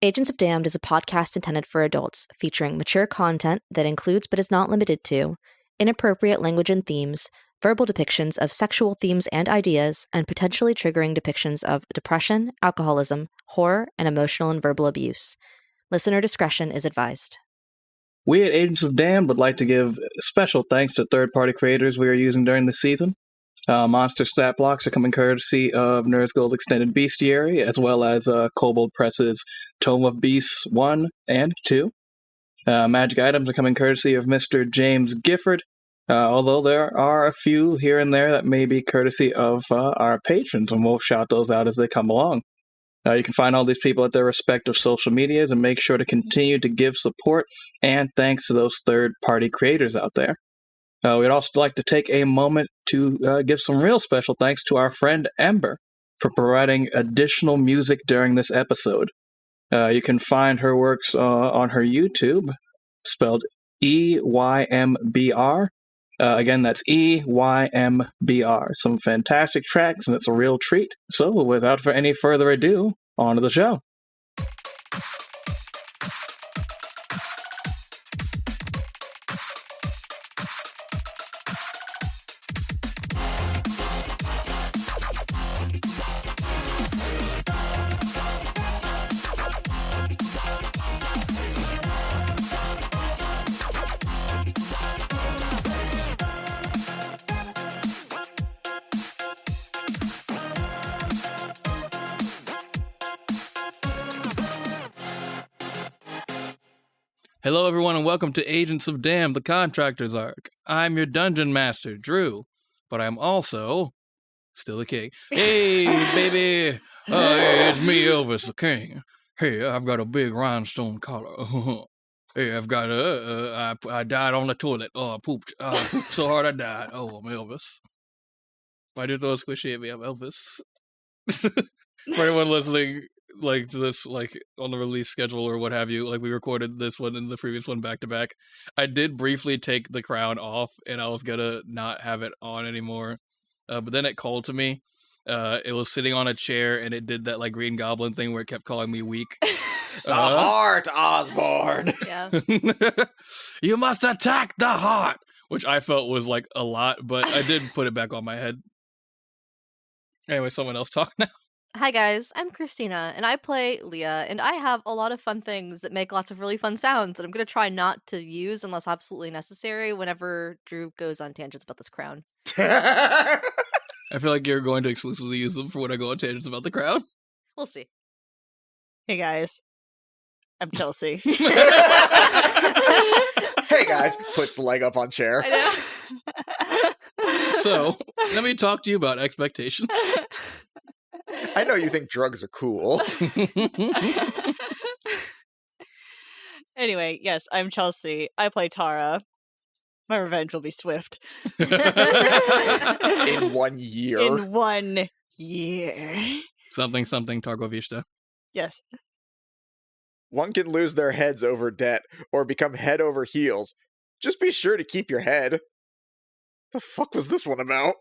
Agents of Damned is a podcast intended for adults, featuring mature content that includes but is not limited to inappropriate language and themes, verbal depictions of sexual themes and ideas, and potentially triggering depictions of depression, alcoholism, horror, and emotional and verbal abuse. Listener discretion is advised. We at Agents of Damned would like to give special thanks to third-party creators we are using during this season. Monster stat blocks are coming courtesy of Nerds Gold Extended Bestiary, as well as Kobold Press's Tome of Beasts 1 and 2. Magic items are coming courtesy of Mr. James Gifford, although there are a few here and there that may be courtesy of our patrons, and we'll shout those out as they come along. You can find all these people at their respective social medias, and make sure to continue to give support and thanks to those third-party creators out there. We'd also like to take a moment to give some real special thanks to our friend Eymbr for providing additional music during this episode. You can find her works on her YouTube, spelled Eymbr. Again, that's Eymbr. Some fantastic tracks, and it's a real treat. So, without any further ado, on to the show. Hello, everyone, and welcome to Agents of Damned, the Contractor's Arc. I'm your Dungeon Master, Drew, but I'm also still a king. Hey, baby! Hey, it's me, Elvis, the king. Hey, I've got a big rhinestone collar. Hey, I've got I died on the toilet. Oh, I pooped. I pooped so hard I died. Oh, I'm Elvis. Why did you throw a squishy at me? I'm Elvis. For anyone listening, to this, on the release schedule or what have you, we recorded this one and the previous one back to back. I did briefly take the crown off, and I was gonna not have it on anymore. But then it called to me. It was sitting on a chair, and it did that Green Goblin thing where it kept calling me weak. The heart, Osborne. Yeah. You must attack the heart, which I felt was a lot, but I did put it back on my head. Anyway, someone else talk now. Hi guys, I'm Christina, and I play Leah, and I have a lot of fun things that make lots of really fun sounds that I'm going to try not to use unless absolutely necessary whenever Drew goes on tangents about this crown. I feel like you're going to exclusively use them for when I go on tangents about the crown. We'll see. Hey guys, I'm Chelsea. Hey guys, puts leg up on chair. I know. So, let me talk to you about expectations. I know you think drugs are cool. Anyway, yes, I'm Chelsea. I play Tara. My revenge will be swift. In 1 year. In 1 year. Something, Targovishta. Yes. One can lose their heads over debt or become head over heels. Just be sure to keep your head. The fuck was this one about?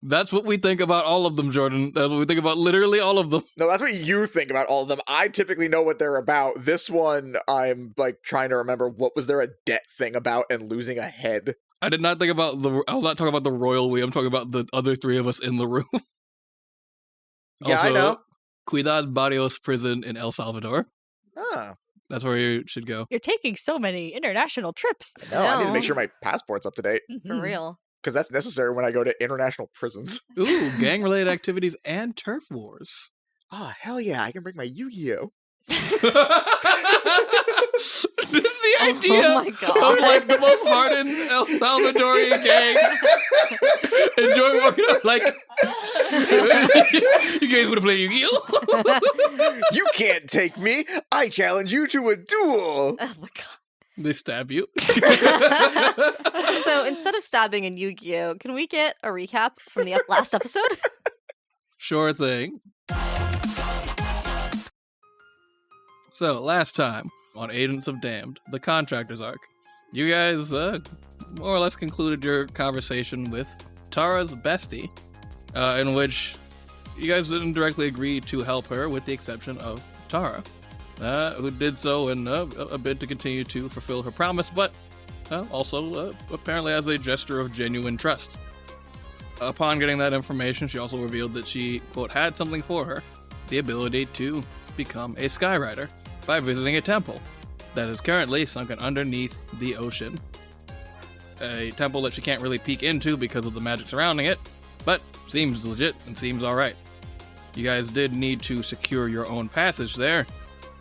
That's what we think about all of them, Jordan. That's what we think about literally all of them. No, that's what you think about all of them. I typically know what they're about. This one, I'm trying to remember, what was there a debt thing about and losing a head? I did not think about I was not talking about the royal we. I'm talking about the other three of us in the room. Yeah, also, I know. Ciudad Barrios prison in El Salvador. Ah. That's where you should go. You're taking so many international trips. No, I need to make sure my passport's up to date. For real. Because that's necessary when I go to international prisons. Ooh, gang-related activities and turf wars. Oh, hell yeah, I can bring my Yu-Gi-Oh! This is the idea Oh my God. of the most hardened El Salvadorian gang. Enjoy walking up you guys want to play Yu-Gi-Oh? You can't take me! I challenge you to a duel! Oh my God. They stab you. So instead of stabbing in Yu-Gi-Oh, can we get a recap from the last episode? Sure thing. So, last time on Agents of Damned, the Contractor's Arc, you guys more or less concluded your conversation with Tara's bestie, in which you guys didn't directly agree to help her, with the exception of Tara. who did so in a bid to continue to fulfill her promise, but also apparently as a gesture of genuine trust. Upon getting that information, she also revealed that she, quote, had something for her, the ability to become a skyrider by visiting a temple that is currently sunken underneath the ocean. A temple that she can't really peek into because of the magic surrounding it, but seems legit and seems alright. You guys did need to secure your own passage there,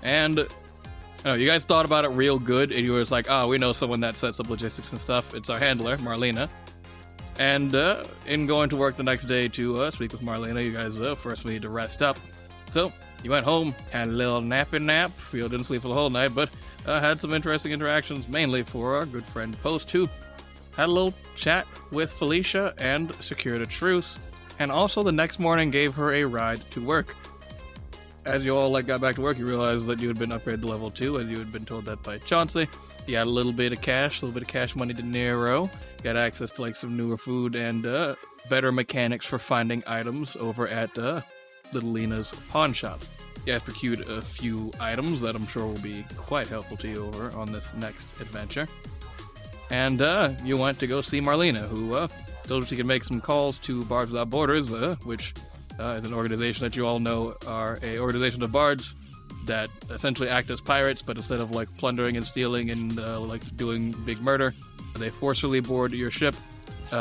and you guys thought about it real good, and you were just like, we know someone that sets up logistics and stuff. It's our handler, Marlena. And in going to work the next day to speak with Marlena, you guys first need to rest up. So you went home, had a little nappy nap. You didn't sleep for the whole night, but had some interesting interactions, mainly for our good friend Post, who had a little chat with Felicia and secured a truce, and also the next morning gave her a ride to work. As you all got back to work, you realized that you had been upgraded to level 2, as you had been told that by Chauncey. You had a little bit of cash money dinero. Got access to some newer food and better mechanics for finding items over at Little Lena's pawn shop. You guys procured a few items that I'm sure will be quite helpful to you over on this next adventure. And you went to go see Marlena, who told you she could make some calls to Bards Without Borders, which is an organization that you all know are a organization of bards that essentially act as pirates, but instead of plundering and stealing and doing big murder, they forcefully board your ship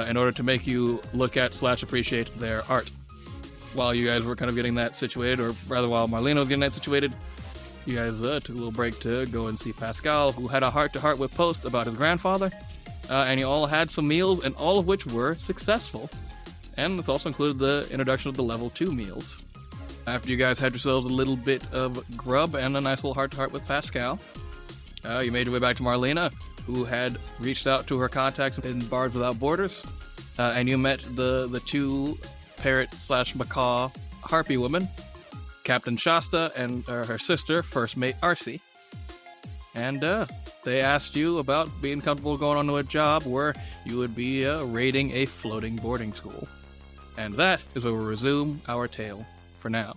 in order to make you look at / appreciate their art. While you guys were kind of getting that situated, or rather while Marlena was getting that situated, you guys took a little break to go and see Pascal, who had a heart-to-heart with Post about his grandfather, and you all had some meals, and all of which were successful. And this also included the introduction of the level 2 meals. After you guys had yourselves a little bit of grub and a nice little heart-to-heart with Pascal, you made your way back to Marlena, who had reached out to her contacts in Bards Without Borders, and you met the two parrot / macaw harpy women, Captain Shasta and her sister, First Mate Arcee. And they asked you about being comfortable going on to a job where you would be raiding a floating boarding school. And that is where we'll resume our tale for now.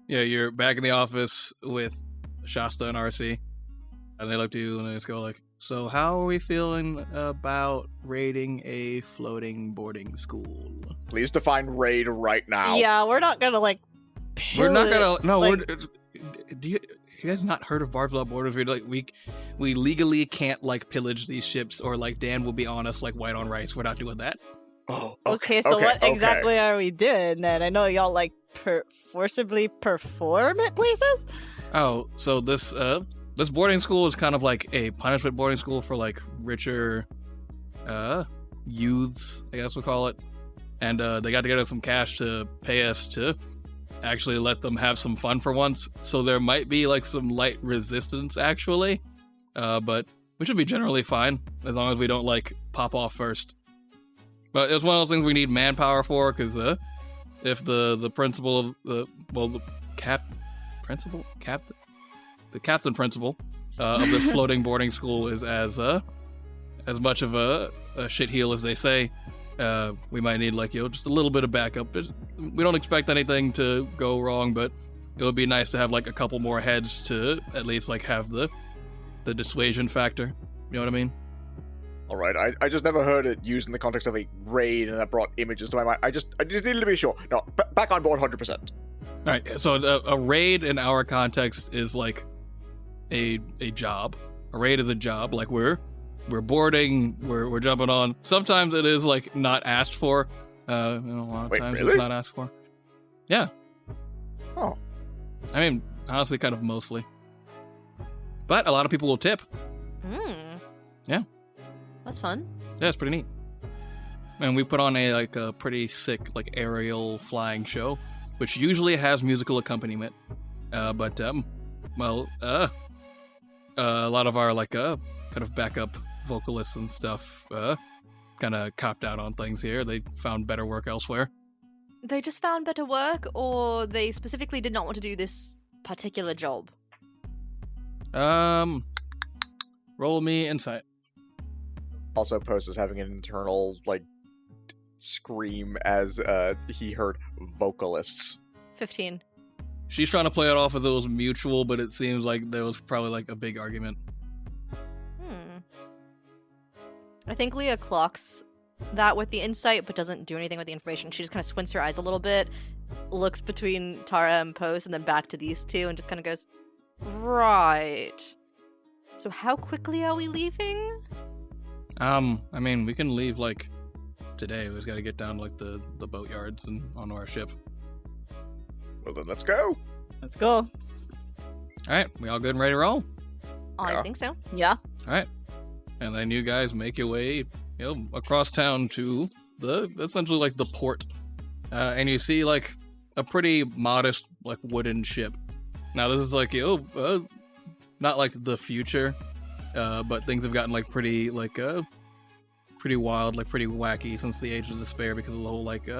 Yeah, you're back in the office with Shasta and Arcee, and they look to you and they just go so how are we feeling about raiding a floating boarding school? Please define raid right now. Yeah, we're not gonna we're not gonna no. Do you guys not heard of Bards Without Borders? We legally can't pillage these ships, or Dan will be on us like white on rice. We're not doing that. Oh, okay. So what exactly are we doing then? I know y'all forcibly perform at places. Oh, so this boarding school is kind of like a punishment boarding school for richer youths, I guess we'll call it. And they got together some cash to pay us to actually let them have some fun for once. So there might be some light resistance actually, but we should be generally fine as long as we don't pop off first. But it's one of those things we need manpower for, because if the principal of the captain principal of this floating boarding school is as much of a shitheel as they say, we might need just a little bit of backup. We don't expect anything to go wrong, but it would be nice to have a couple more heads to at least have the dissuasion factor. You know what I mean? All right, I just never heard it used in the context of a raid, and that brought images to my mind. I just needed to be sure. No, back on board 100%. All right, so a raid in our context is a job. A raid is a job. We're boarding, we're jumping on. Sometimes it is not asked for. A lot of times really? It's not asked for. Yeah. Oh. I mean, honestly, kind of mostly. But a lot of people will tip. Yeah. That's fun. Yeah, it's pretty neat. And we put on a pretty sick aerial flying show, which usually has musical accompaniment. But a lot of our kind of backup vocalists and stuff kind of copped out on things here. They found better work elsewhere. They just found better work, or they specifically did not want to do this particular job? Roll me insight. Also, Post is having an internal scream as he heard vocalists. 15. she's trying to play it off as it was mutual, but it seems like there was probably like a big argument. I think Leah clocks that with the insight, but doesn't do anything with the information. She just kind of squints her eyes a little bit, looks between Tara and Post, and then back to these two, and just kind of goes, right. So how quickly are we leaving? I mean, we can leave like today. We just got to get down to like the boatyards and onto our ship. Well, then let's go. Let's go. All right, we all good and ready to roll? I Yeah. think so. Yeah. All right, and then you guys make your way, across town to essentially like the port, and you see like a pretty modest like wooden ship. Now this is like not like the future, but things have gotten like pretty pretty wild, like pretty wacky since the Age of Despair because of the whole like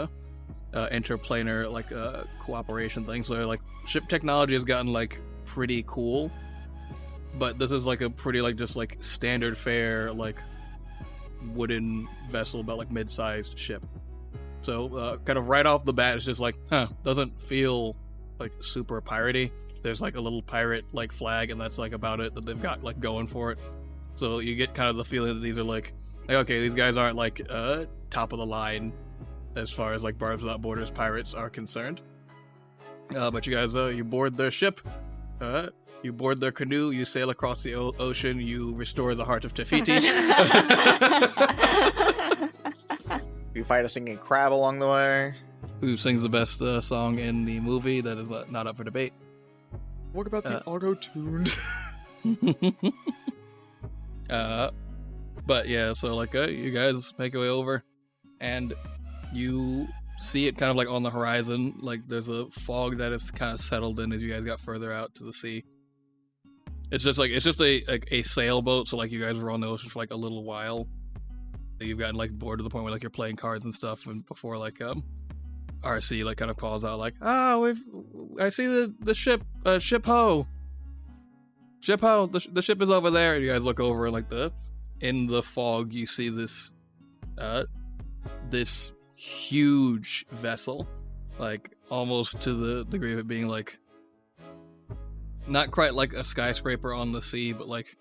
interplanar like cooperation thing. So like ship technology has gotten like pretty cool, but this is like a pretty like just like standard fare like wooden vessel, about like mid-sized ship. So kind of right off the bat, it's just like, doesn't feel like super piratey. There's like a little pirate like flag, and that's like about it that they've got like going for it. So you get kind of the feeling that these are like okay, these guys aren't like top of the line as far as like Barbs Without Borders pirates are concerned. But you guys, you board their ship, you board their canoe, you sail across the ocean, you restore the heart of Tafiti. You fight a singing crab along the way. Who sings the best song in the movie? That is not up for debate. What about the auto-tuned? But yeah, so like you guys make your way over, and you see it kind of like on the horizon. Like there's a fog that is kind of settled in as you guys got further out to the sea. It's just a sailboat, so like you guys were on the ocean for like a little while. You've gotten like bored to the point where like you're playing cards and stuff, and before like RC like kind of calls out like, I see the ship, ship ho, the ship is over there. And you guys look over, and like in the fog you see this this huge vessel, like almost to the degree of it being like not quite like a skyscraper on the sea, but like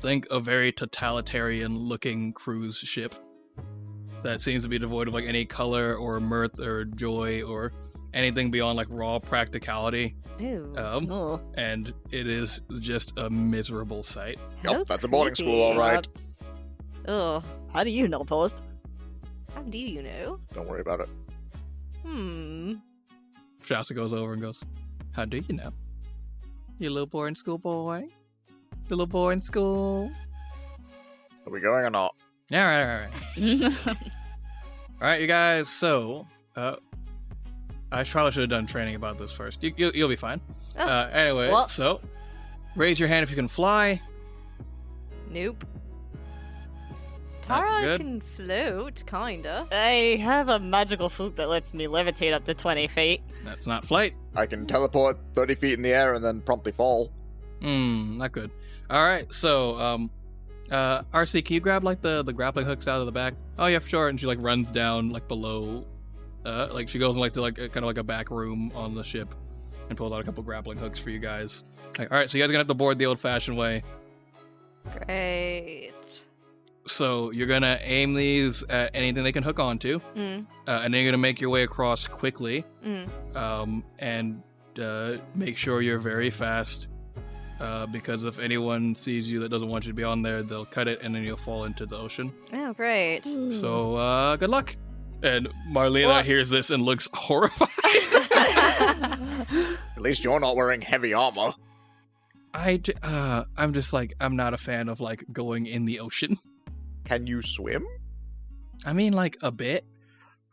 think a very totalitarian looking cruise ship that seems to be devoid of like any color or mirth or joy or anything beyond like raw practicality. Ew. And it is just a miserable sight. Yep, that's a boarding school, all right. Ugh. How do you know, Post? How do you know? Don't worry about it. Shasta goes over and goes, how do you know? You little boarding school boy? Little boy in school? Are we going or not? Yeah, all right, you guys. So, I probably should have done training about this first. You'll be fine. Oh. Anyway, Well- so raise your hand if you can fly. Nope. Tara good. can float, kinda. I have a magical flute that lets me levitate up to 20 feet. That's not flight. I can teleport 30 feet in the air and then promptly fall. Not good. All right, so RC, can you grab like the grappling hooks out of the back? Oh yeah, for sure. And she like runs down like below, like she goes like to like kind of like a back room on the ship and pulls out a couple grappling hooks for you guys. Like, all right, so you guys are gonna have to board the old-fashioned way. Great. So you're gonna aim these at anything they can hook onto, and then you're gonna make your way across quickly, and make sure you're very fast, because if anyone sees you that doesn't want you to be on there, they'll cut it, and then you'll fall into the ocean. Oh, great. So good luck. And Marlena What? hears this and looks horrified. At least you're not wearing heavy armor. I'm just like, I'm not a fan of like going in the ocean. Can you swim? I mean, like a bit.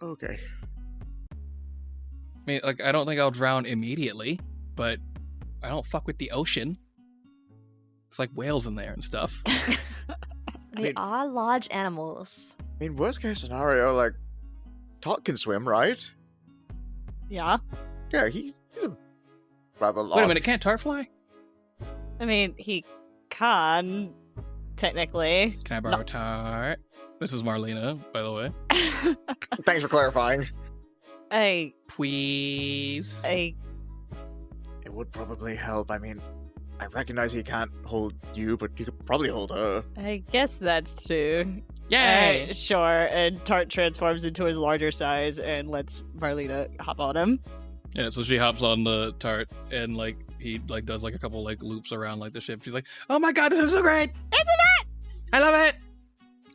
Okay. I mean, like, I don't think I'll drown immediately, but I don't fuck with the ocean. It's like whales in there and stuff. They mean- are large animals. I mean, worst case scenario, like, Tot can swim, right? Yeah. Yeah, he's a rather large... Wait a minute, can't Tar fly? I mean, he can, technically. Can I borrow Tar? This is Marlena, by the way. Thanks for clarifying. I Please. would probably help. I mean, I recognize he can't hold you, but you could probably hold her. I guess that's true. Yay! Sure. And Tart transforms into his larger size and lets Marlena hop on him. Yeah, so she hops on the Tart and like he like does like a couple like loops around like the ship. She's like, "Oh my god, this is so great! Isn't it? I love it!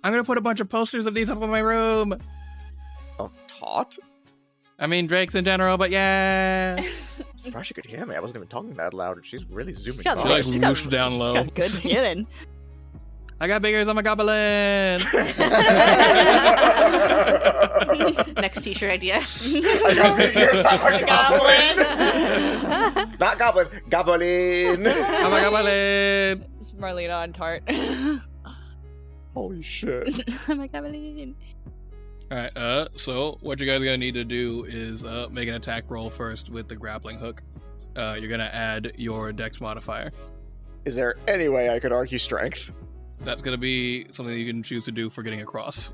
I'm gonna put a bunch of posters of these up in my room. Of Tot? I mean Drake's in general, but yeah." I'm surprised she could hear me. I wasn't even talking that loud. She's really zooming got out. She like she's got- whooshed down she's low. got good hearing. I got bigger, I'm a goblin. Next t-shirt idea. I got bigger, I'm a goblin. Not goblin, goblin. I'm a goblin. It's Marlena on Tart. Holy shit. Oh my god. Alright, so what you guys are gonna need to do is make an attack roll first with the grappling hook. You're gonna add your dex modifier. Is there any way I could argue strength? That's gonna be something you can choose to do for getting across.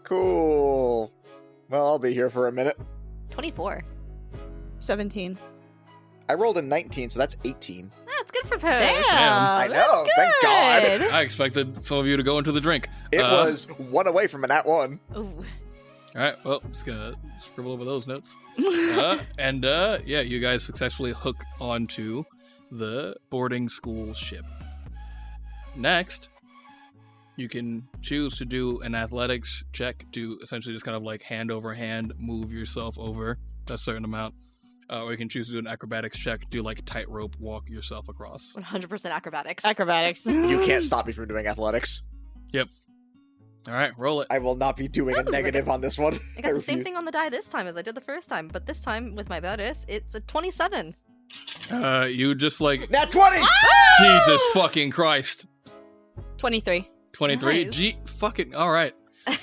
Cool. Well, I'll be here for a minute. 24. 17. I rolled a 19, so that's 18. That's good for Pose. Damn. I know, thank God. I expected some of you to go into the drink. It was one away from an at one. Ooh. Alright, well, just gonna scribble over those notes. Yeah, you guys successfully hook onto the boarding school ship. Next, you can choose to do an athletics check to essentially just kind of like hand over hand move yourself over a certain amount. Or you can choose to do an acrobatics check, do like tightrope walk yourself across. 100% acrobatics. Acrobatics. You can't stop me from doing athletics. Alright, roll it. I will not be doing a Oh, negative on this one. I got the same thing on the die this time as I did the first time, but this time with my bonus, it's a 27. You just like, Nat 20! Jesus fucking Christ. 23. 23? Nice. Gee, fucking, alright.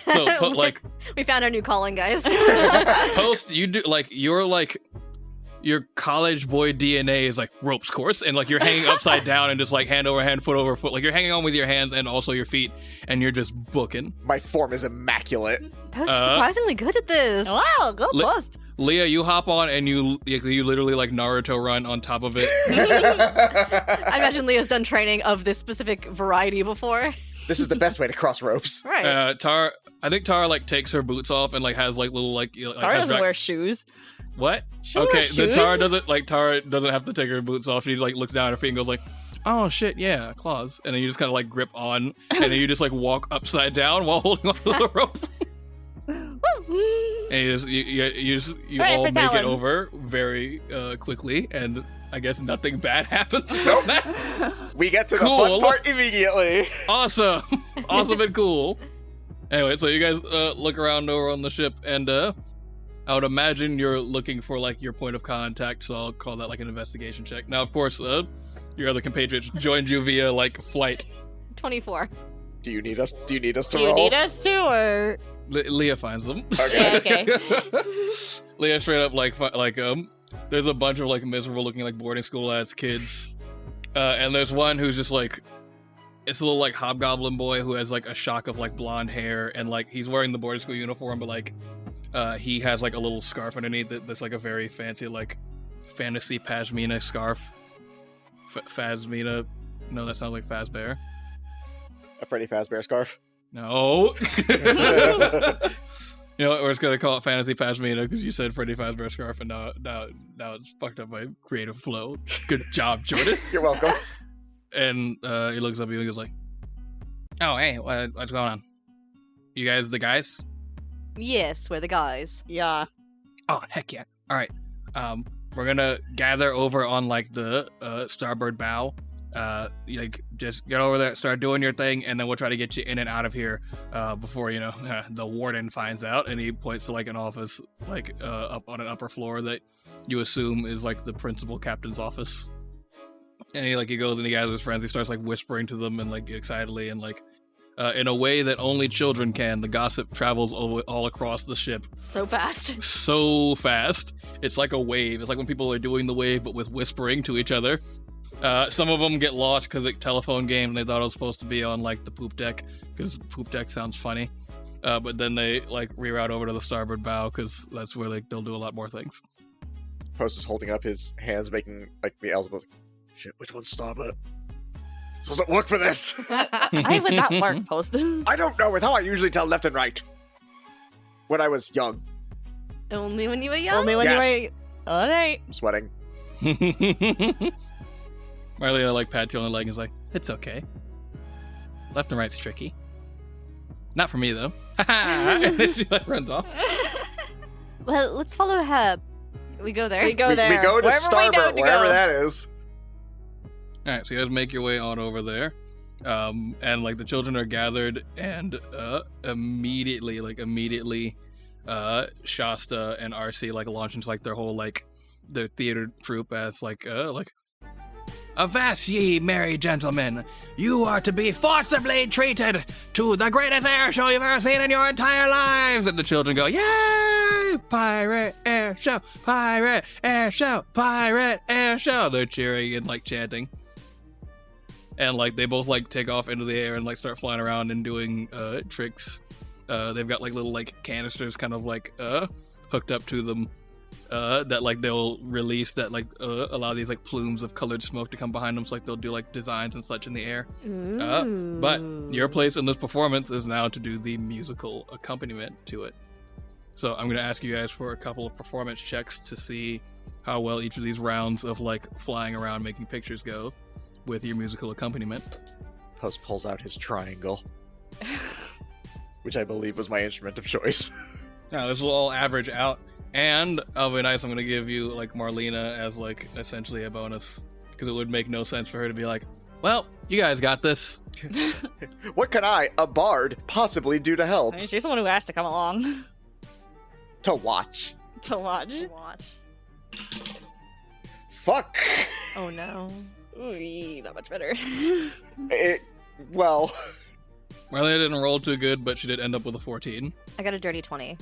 So put like, We found our new calling, guys. post, you do like, you're like, your college boy DNA is like ropes course, and like you're hanging upside down and just like hand over hand, foot over foot. Like you're hanging on with your hands and also your feet, and you're just booking. My form is immaculate. Post is surprisingly good at this. Wow, go Li- Post. Leah, you hop on and you literally like Naruto run on top of it. I imagine Leah's done training of this specific variety before. This is the best way to cross ropes. Right. I think Tara like takes her boots off and like has like little like. You know, Tara has doesn't back- wear shoes. What? She doesn't wear Okay, shoes? then Tara doesn't have to take her boots off. She like looks down at her feet and goes like, "Oh shit, yeah, claws." And then you just kind of like grip on, and then you just like walk upside down while holding on to the rope. And you Right, all for make it talons. over very quickly, and I guess nothing bad happens. Nope. from that. We get to the Cool, fun look. part immediately. Awesome, awesome and cool. Anyway, so you guys look around over on the ship, and I would imagine you're looking for like your point of contact, so I'll call that like an investigation check. Now, of course, your other compatriots joined you via like flight. 24. Do you need us to Do you roll? need us to, or Leah finds them. Okay. okay. Leah straight up like there's a bunch of like miserable looking like boarding school ass kids, and there's one who's just like, it's a little like hobgoblin boy who has like a shock of like blonde hair, and like he's wearing the boarding school uniform, but like he has like a little scarf underneath it that's like a very fancy like fantasy pashmina scarf. Phasmina? No, that sounds like Fazbear. A Freddy Fazbear scarf. No. You know, we're just gonna call it fantasy pashmina because you said Freddy Fazbear scarf, and now it's fucked up my creative flow. Good job, Jordan. You're welcome. And he looks up at you and goes like, "Oh, hey, what's going on? You guys the guys?" Yes, we're the guys. yeah. Oh, heck yeah. All right. We're gonna gather over on like the starboard bow. Like just get over there, start doing your thing, and then we'll try to get you in and out of here before the warden finds out. And he points to like an office like up on an upper floor that you assume is like the principal captain's office. And he goes and he gathers his friends. He starts like whispering to them and like excitedly and like in a way that only children can. The gossip travels all across the ship So fast. so fast. It's like a wave. It's like when people are doing the wave, but with whispering to each other. Some of them get lost because it's telephone game and they thought it was supposed to be on like the poop deck because poop deck sounds funny. But then they like reroute over to the starboard bow because that's where they'll do a lot more things. Post is holding up his hands, making like the L's. Shit, which one's Starbuck? This doesn't work for this. I would not work, Post. I don't know. It's how I usually tell left and right. When I was young. Only when you were young? Only when Yes. you were... All right. I'm sweating. Marlena like pats you on the leg and is like, it's okay. Left and right's tricky. Not for me though. And then she like runs off. Well, let's follow her. We go there. We go we there. go to Wherever we know Starboard, to wherever go. that is. Alright, so you guys make your way on over there. And like the children are gathered and immediately Shasta and RC like launch into like their whole like their theater troupe as like avast ye merry gentlemen, you are to be forcibly treated to the greatest air show you've ever seen in your entire lives. And the children go, yay! Pirate air show, pirate air show, pirate air show. They're cheering and like chanting. And like they both like take off into the air and like start flying around and doing tricks. They've got like little like canisters kind of like hooked up to them that like they'll release that like allow these like plumes of colored smoke to come behind them, so like they'll do like designs and such in the air. But your place in this performance is now to do the musical accompaniment to it. So I'm going to ask you guys for a couple of performance checks to see how well each of these rounds of like flying around making pictures go with your musical accompaniment. Post pulls out his triangle, which I believe was my instrument of choice. Now this will all average out, and I'll be nice, I'm going to give you like Marlena as like essentially a bonus, because it would make no sense for her to be like, well, you guys got this. What can I, a bard, possibly do to help? I mean, she's the one who asked to come along To watch. to watch. Watch. Fuck. Oh no. Ooh, not much better. Well, Marlena didn't roll too good, but she did end up with a 14. I got a dirty 20.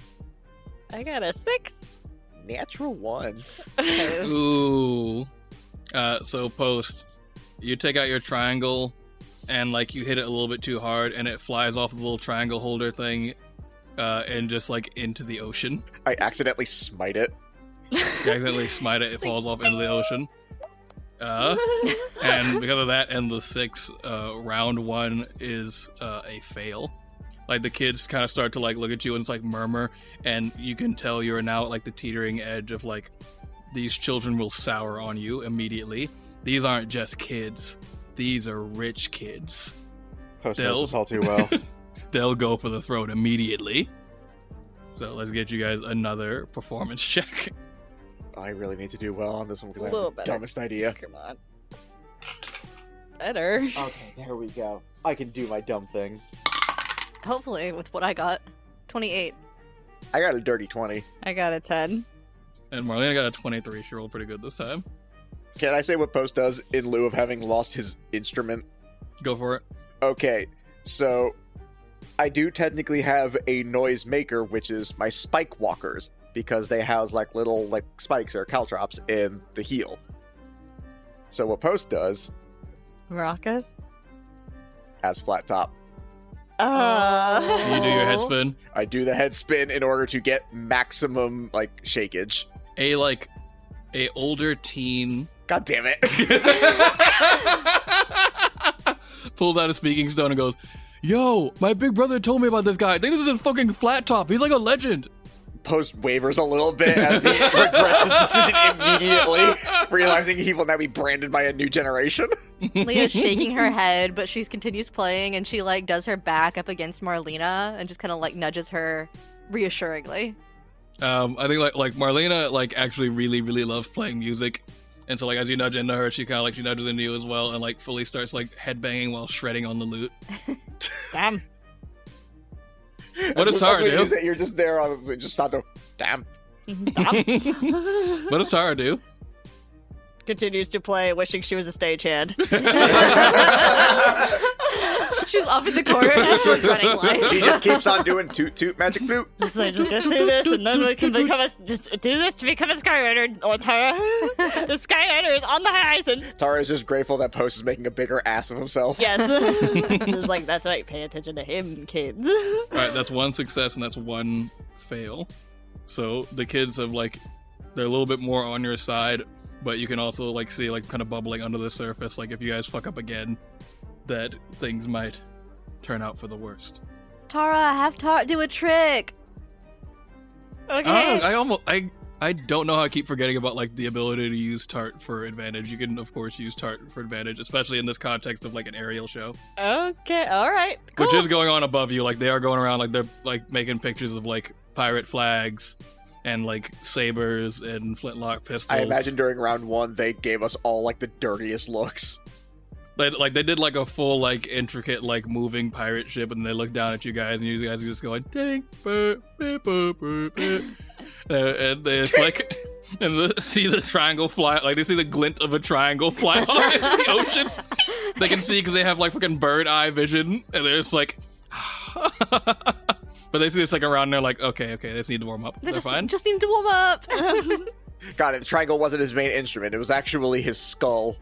I got a 6. natural one. Ooh. So Post, you take out your triangle and like you hit it a little bit too hard and it flies off the little triangle holder thing and just like into the ocean. I accidentally smite it. You accidentally smite it, it falls off into the ocean. And because of that and the 6, round 1 is a fail. Like the kids kind of start to like look at you and it's like murmur, and you can tell you're now at like the teetering edge of like these children will sour on you immediately. These aren't just kids; these are rich kids. Post knows this all too well. They'll go for the throat immediately. So let's get you guys another performance check. I really need to do well on this one because I A have little the better. dumbest idea. Come on. Better. Okay, there we go. I can do my dumb thing. Hopefully, with what I got. 28. I got a dirty 20. I got a 10. And Marlena got a 23. She rolled pretty good this time. Can I say what Post does in lieu of having lost his instrument? Go for it. Okay, so I do technically have a noise maker, which is my spike walkers, because they house like little like spikes or caltrops in the heel. So what Post does Maracas? as flat top, You do your head spin. I do the head spin in order to get maximum like shakeage. A older teen God damn it. pulls out a speaking stone and goes, "Yo, my big brother told me about this guy. I think this is a fucking flat top. He's like a legend." Post wavers a little bit as he regrets his decision immediately, realizing he will now be branded by a new generation. Leah's shaking her head, but she continues playing, and she like does her back up against Marlena and just kind of like nudges her reassuringly. I think like Marlena like actually really loves playing music, and so like as you nudge into her, she kind of like she nudges into you as well, and like fully starts like headbanging while shredding on the lute. Damn. What does Tara do? You're just there on just stop to damn. What does Tara do? Continues to play, wishing she was a stagehand. She's off in the corner just regretting life. She just keeps on doing toot toot magic flute. Just like, just get through this, and then we can become just do this to become a Skyrider, or Tara. The Skyrider is on the horizon. Tara is just grateful that Post is making a bigger ass of himself. Yes. It's like, that's right, pay attention to him, kids. All right, that's 1 success and that's 1 fail. So the kids have like they're a little bit more on your side, but you can also like see like kind of bubbling under the surface. Like if you guys fuck up again, that things might turn out for the worst. Tara, have Tara do a trick. Okay. I don't know how I keep forgetting about like the ability to use Tart for advantage. You can of course use Tart for advantage, especially in this context of like an aerial show. Okay. All right. Cool. Which is going on above you. Like they are going around like they're like making pictures of like pirate flags and like sabers and flintlock pistols. I imagine during round 1 they gave us all like the dirtiest looks. They did like a full like intricate like moving pirate ship, and they look down at you guys, and you guys are just going ding, burp, burp, burp, burp, burp. And it's like, and they see the triangle fly, like they see the glint of a triangle fly off in the ocean. They can see because they have like fucking bird eye vision, and they're just like, but they see this like around, and they're like, okay, they just need to warm up. They're fine. Just need to warm up. Got it. The triangle wasn't his main instrument. It was actually his skull.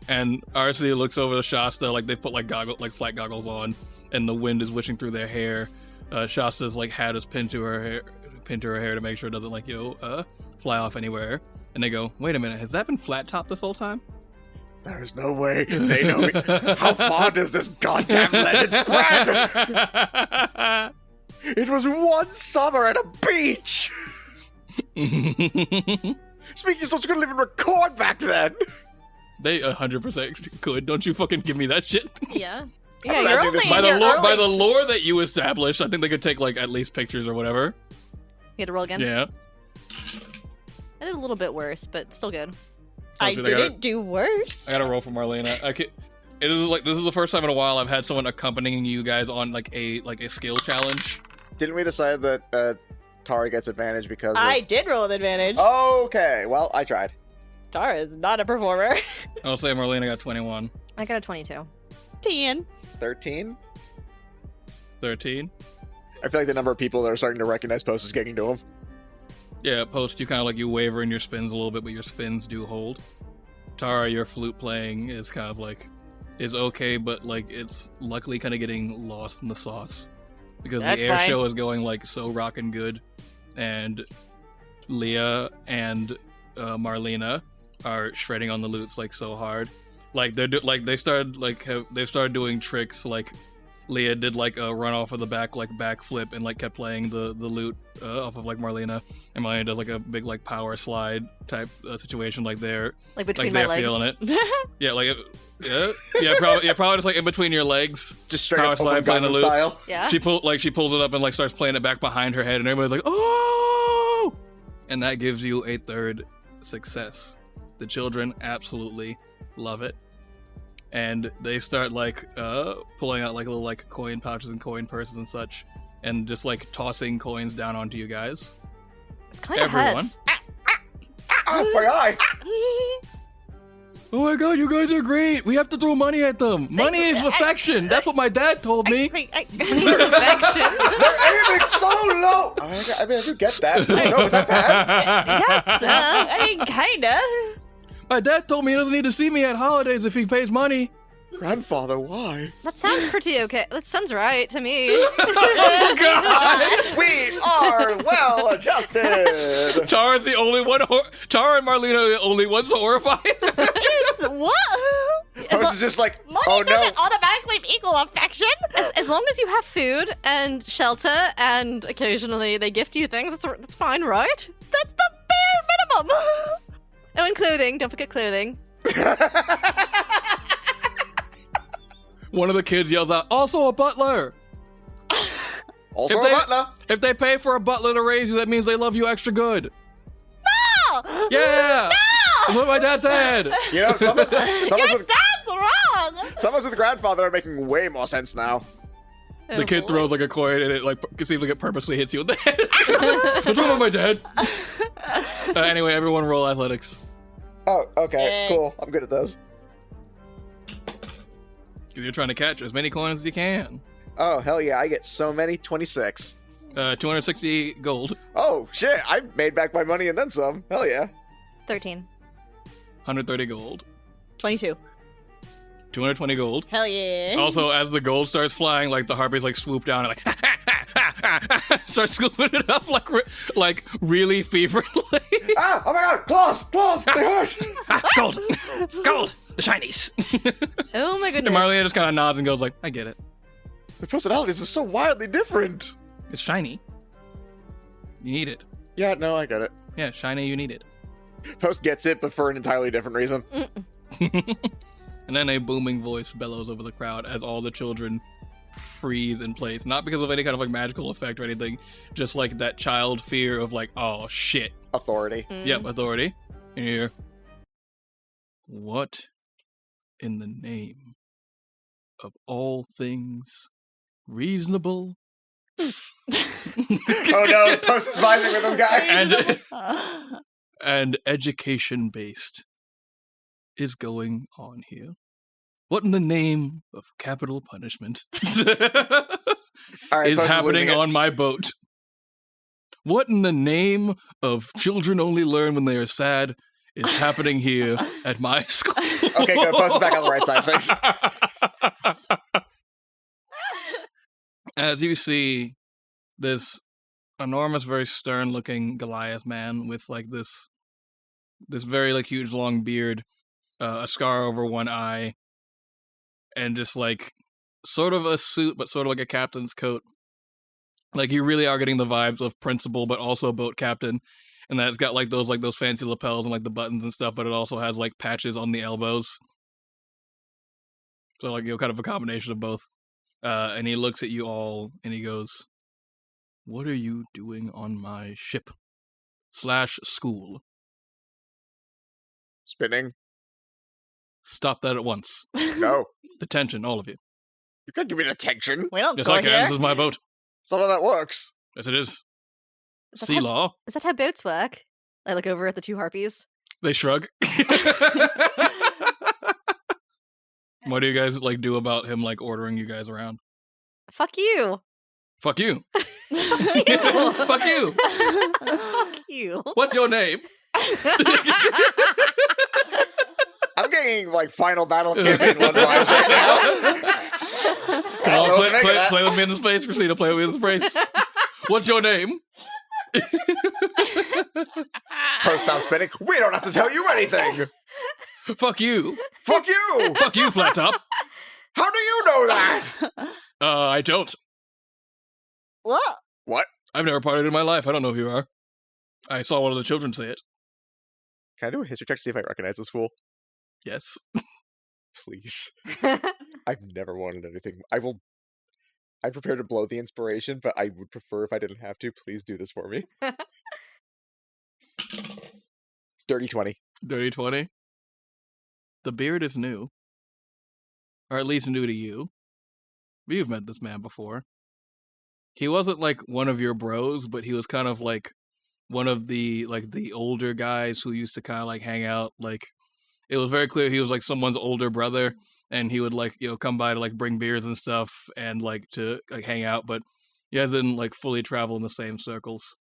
And Arcee looks over to Shasta, like they put like flight goggles on, and the wind is wishing through their hair. Shasta's like hat is pinned to her hair to make sure it doesn't like fly off anywhere. And they go, wait a minute, has that been flat top this whole time? There is no way they know me. How far does this goddamn legend spread? It was one summer at a beach. Speaking of, couldn't even record back then. They 100% could. Don't you fucking give me that shit. Yeah. Yeah, you're only by in the lore that you established, I think they could take like at least pictures or whatever. You had to roll again? Yeah. I did a little bit worse, but still good. I didn't do worse. I gotta roll for Marlena. It is like this is the first time in a while I've had someone accompanying you guys on like a skill challenge. Didn't we decide that Tara gets advantage because I did roll an advantage. Okay, well, I tried. Tara is not a performer. I'll say Marlena got 21. I got a 22. 10. 13? 13. I feel like the number of people that are starting to recognize Post is getting to him. Yeah, Post, you kind of like you waver in your spins a little bit, but your spins do hold. Tara, your flute playing is kind of like is okay, but like it's luckily kind of getting lost in the sauce because That's the air fine. show is going like so rockin' good, and Leah and Marlena are shredding on the lutes like so hard. Like they've started doing tricks. Like Leah did like a run off of the backflip and like kept playing the lute off of like Marlena, and Marlena does like a big like power slide type situation like they're Like between like my they're legs. feeling it. Yeah, probably just like in between your legs. Just straight Power up slide playing the Gangnam loop. style. Yeah. She pulls it up and like starts playing it back behind her head, and everybody's like, oh! And that gives you a third success. The children absolutely love it, and they start like pulling out like little like coin pouches and coin purses and such, and just like tossing coins down onto you guys. It's kind of Everyone. heads. Oh, my eye! Oh my god, you guys are great! We have to throw money at them. Money is affection. That's what my dad told me. Affection. They're aiming so low! I mean, I do get that. I don't know, is that bad? Yes, I mean, kinda. My dad told me he doesn't need to see me at holidays if he pays money. Grandfather, why? That sounds pretty okay. That sounds right to me. Oh god! We are well adjusted! Tara's the only one. Tara and Marlena are the only ones horrified. What? I was just like, Money oh no. doesn't automatically equal affection. As long as you have food and shelter and occasionally they gift you things, that's fine, right? That's the bare minimum. Oh, and clothing. Don't forget clothing. One of the kids yells out, "Also a butler." Also If a they- butler. If they pay for a butler to raise you, that means they love you extra good. No. Yeah. That's what my dad said. You know, some of Your with, dad's wrong. some of us with grandfather are making way more sense now. The Oh, kid boy. throws like a coin and it like seems like it purposely hits you in the head. What's wrong with my dad? Anyway, everyone roll athletics. Oh, okay, Yay. cool. I'm good at those. Because you're trying to catch as many coins as you can. Oh, hell yeah, I get so many. 26. 260 gold, Oh, shit, I made back my money and then some. Hell yeah. 13. 130 gold, 22. 220 gold. Hell yeah. Also, as the gold starts flying, like the harpies like swoop down and like, ha ha ha ha, Start scooping it up like really feverishly. Ah! Oh my god! Claws! They hurt! Gold! The shinies! Oh my And goodness. Marlena just kind of nods and goes like, I get it. The personalities are so wildly different. It's shiny. You need it. Yeah, no, I get it. Yeah, shiny, you need it. Post gets it, but for an entirely different reason. And then a booming voice bellows over the crowd as all the children freeze in place. Not because of any kind of like magical effect or anything, just like that child fear of like, oh shit. Authority. Yep, authority. And you hear, what in the name of all things reasonable? Oh no, Post is vibing with those guys. And education-based is going on here? What in the name of capital punishment All right, is Post happening losing it. on my boat? What in the name of children only learn when they are sad is happening here at my school? Okay, good. Post is back on the right side. Thanks. As you see this enormous, very stern-looking Goliath man with like this very like huge long beard, a scar over one eye, and just like sort of a suit, but sort of like a captain's coat. Like you really are getting the vibes of principal, but also boat captain, and that it's got like those fancy lapels and like the buttons and stuff, but it also has like patches on the elbows. So like kind of a combination of both. And he looks at you all and he goes, "What are you doing on my ship / school? Spinning. Stop that at once. No. Detention, all of you. You can't give me detention. We don't Yes, go I can. here. This is my boat. That's not how that works. Yes, it is. Is that Sea how- law." Is that how boats work? I look over at the two harpies. They shrug. What do you guys like do about him like ordering you guys around? Fuck you. Fuck you. Ew. Fuck you. Fuck you. What's your name? I'm getting like Final Battle of Campaign 1 vibes right now. Come I on, don't know what to make of that. play with me in the space, Christina. Play with me in the space. What's your name? Post stop spinning. We don't have to tell you anything. Fuck you. Fuck you. Fuck you, Flat Top. How do you know that? I don't. What? What? I've never partied in my life. I don't know who you are. I saw one of the children say it. Can I do a history check to see if I recognize this fool? Yes. Please. I've never wanted anything. I'm prepared to blow the inspiration, but I would prefer if I didn't have to. Please do this for me. Dirty 20. Dirty 20. The beard is new. Or at least new to you. You've met this man before. He wasn't like one of your bros, but he was kind of like one of the older guys who used to kind of like hang out. Like it was very clear he was like someone's older brother, and he would like come by to like bring beers and stuff and like to like hang out, but he hasn't like fully traveled in the same circles.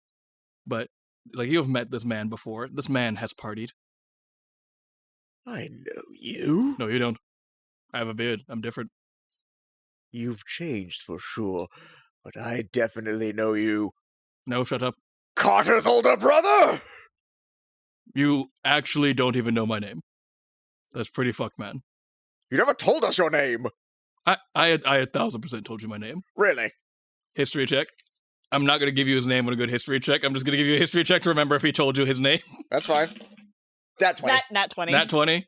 But like you've met this man before. This man has partied. I know you. No, you don't. I have a beard. I'm different. You've changed for sure, but I definitely know you. No, shut up. Carter's older brother! You actually don't even know my name. That's pretty fucked, man. You never told us your name. I 1,000% told you my name. Really? History check. I'm not going to give you his name on a good history check. I'm just going to give you a history check to remember if he told you his name. That's fine. That 20. Nat 20. Nat 20.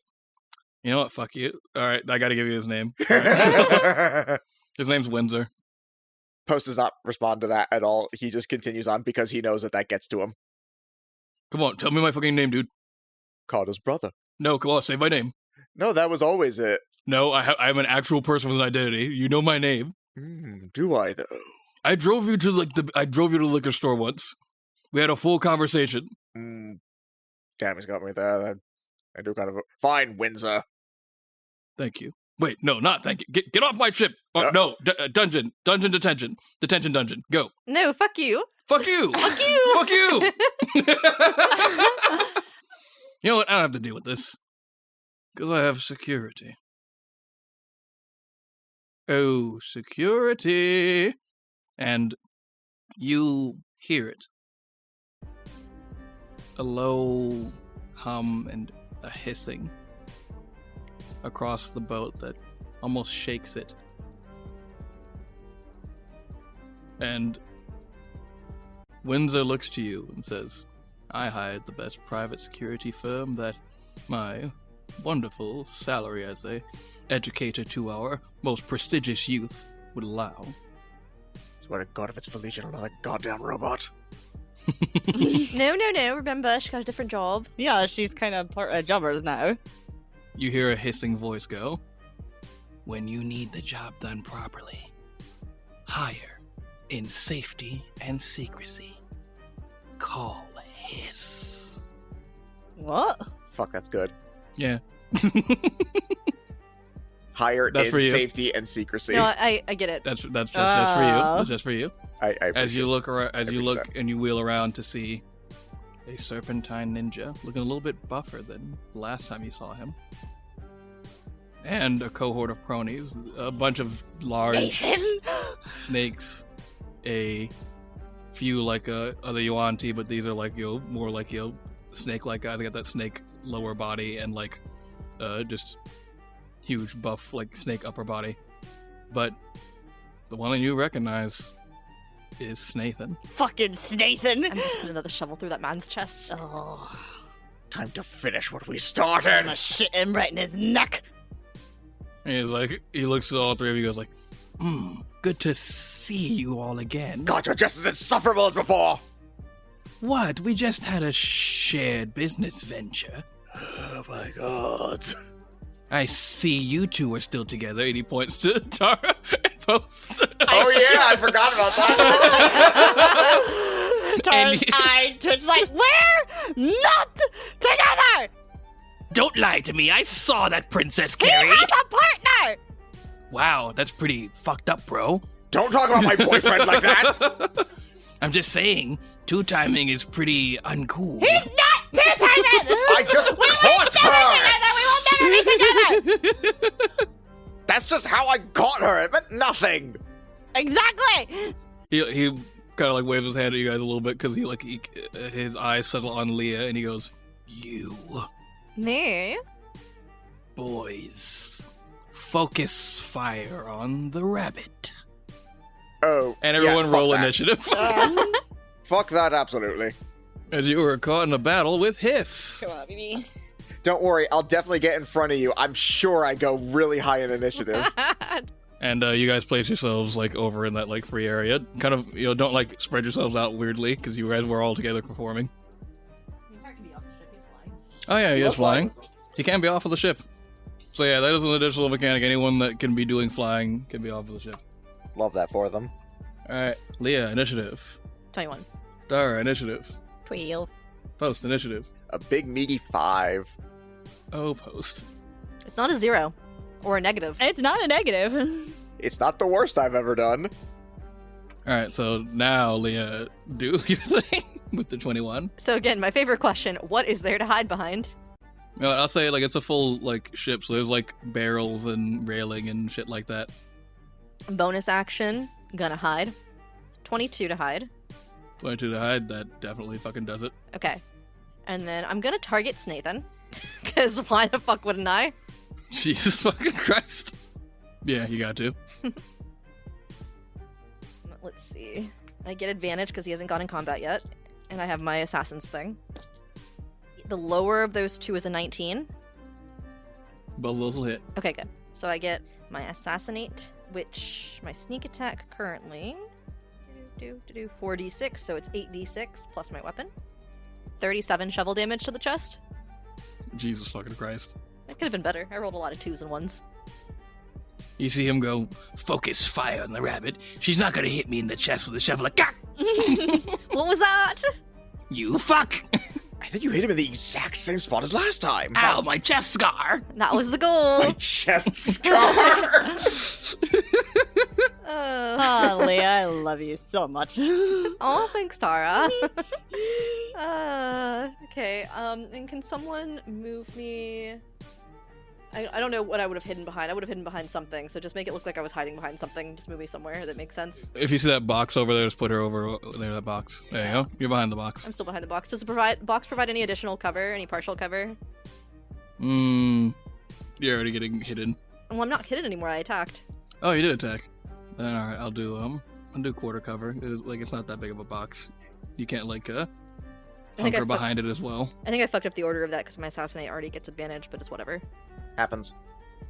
You know what? Fuck you. All right, I got to give you his name. His name's Windsor. Post does not respond to that at all. He just continues on because he knows that gets to him. Come on, tell me my fucking name, dude. Carter's brother. No, come on, say my name. No, that was always it. No, I'm an actual person with an identity. You know my name. Do I, though? I drove you to the liquor store once. We had a full conversation. Damn, he's got me there. I do kind of... Fine, Windsor. Thank you. Wait, no, not thank you. Get off my ship. No, dungeon detention. Detention dungeon. Go. No, fuck you. Fuck you. Fuck you. Fuck you. You know what? I don't have to deal with this. Because I have security. Oh, security. And You hear it. A low hum and a hissing across the boat that almost shakes it. And Windsor looks to you and says, I hired the best private security firm that my wonderful salary as a educator to our most prestigious youth would allow. Swear to God, if it's Felicia, another goddamn robot. No. Remember, she got a different job. Yeah, she's kind of part of jobbers now. You hear a hissing voice go, when you need the job done properly, hire in safety and secrecy. Call Hiss. What? Fuck, that's good. Yeah. Hire That's in for you. safety and secrecy. No, I get it. That's just for you. That's just for you. I As you look around, I appreciate and you wheel around to see a serpentine ninja, looking a little bit buffer than the last time you saw him, and a cohort of cronies, a bunch of large snakes, a few like other Yuan-Ti, but these are like more like snake-like guys. They got that snake lower body and like just huge buff like snake upper body, but the one that you recognize is Snathan. Fucking Snathan! I'm going to put another shovel through that man's chest. Oh, Time to finish what we I'm started. gonna shit him right in his neck! And he's like, he looks at all three of you, goes like, good to see you all again. God, you're just as insufferable as before. What? We just had a shared business venture. Oh my God. I see you two are still together, and he points to Tara and posts. Oh yeah, I forgot about that. Tara's eye twitch like, we're not together! Don't lie to me, I saw that, Princess He Carrie. has a partner! Wow, that's pretty fucked up, bro. Don't talk about my boyfriend like that. I'm just saying, two-timing is pretty uncool. He's not two-timing! I just caught her. We will never be together! That's just how I caught her. It meant nothing. Exactly! He kind of like waves his hand at you guys a little bit because his eyes settle on Leah and he goes, "You Me? boys, focus fire on the rabbit." Oh. And yeah, everyone fuck roll that. initiative Fuck that, absolutely. as you were caught in a battle with Hiss. Come on, baby. Don't worry, I'll definitely get in front of you. I'm sure I go really high in initiative. And you guys place yourselves like over in that like free area. Kind of don't like spread yourselves out weirdly because you guys were all together performing. Oh yeah, he is flying. He can be off of the ship. So yeah, that is an additional mechanic. Anyone that can be doing flying can be off of the ship. Love that for them. Alright, Leah, initiative. 21. Dara, initiative. 12. Post, initiative. A big meaty 5. Oh, Post. It's not a 0. Or a negative. It's not a negative. It's not the worst I've ever done. Alright, so now, Leah, do your thing with the 21. So again, my favorite question, what is there to hide behind? I'll say, like, it's a full, like, ship, so there's, like, barrels and railing and shit like that. Bonus action, gonna hide. 22 to hide. 22 to hide, that definitely fucking does it. Okay. And then I'm gonna target Snathan. Because why the fuck wouldn't I? Jesus fucking Christ. Yeah, you got to. Let's see. I get advantage because he hasn't gone in combat yet. And I have my assassin's thing. The lower of those two is a 19. Both of those will hit. Okay, good. So I get my assassinate, which my sneak attack currently 4d6, so it's 8d6 plus my weapon. 37 shovel damage to the chest. Jesus fucking Christ. That could have been better. I rolled a lot of 2s and 1s. You see him go, focus fire on the rabbit. She's not gonna hit me in the chest with a shovel like, Gah! What was that? You fuck! I think you hit him in the exact same spot as last time. Ow, my chest scar! That was the goal. My chest scar. Oh, Leah, I love you so much. Oh, thanks, Tara. Okay, and can someone move me? I don't know what I would have hidden behind. I would have hidden behind something, so just make it look like I was hiding behind something. Just move me somewhere that makes sense. If you see that box over there, just put her over there, that box. There you go. You're behind the box. I'm still behind the box. Does the box provide any additional cover, any partial cover? You're already getting hidden. Well, I'm not hidden anymore. I attacked. Oh, you did attack. Then alright, I'll do quarter cover. It's not that big of a box. You can't hunker behind it as well. I think I fucked up the order of that because my assassinate already gets advantage, but it's whatever. Happens.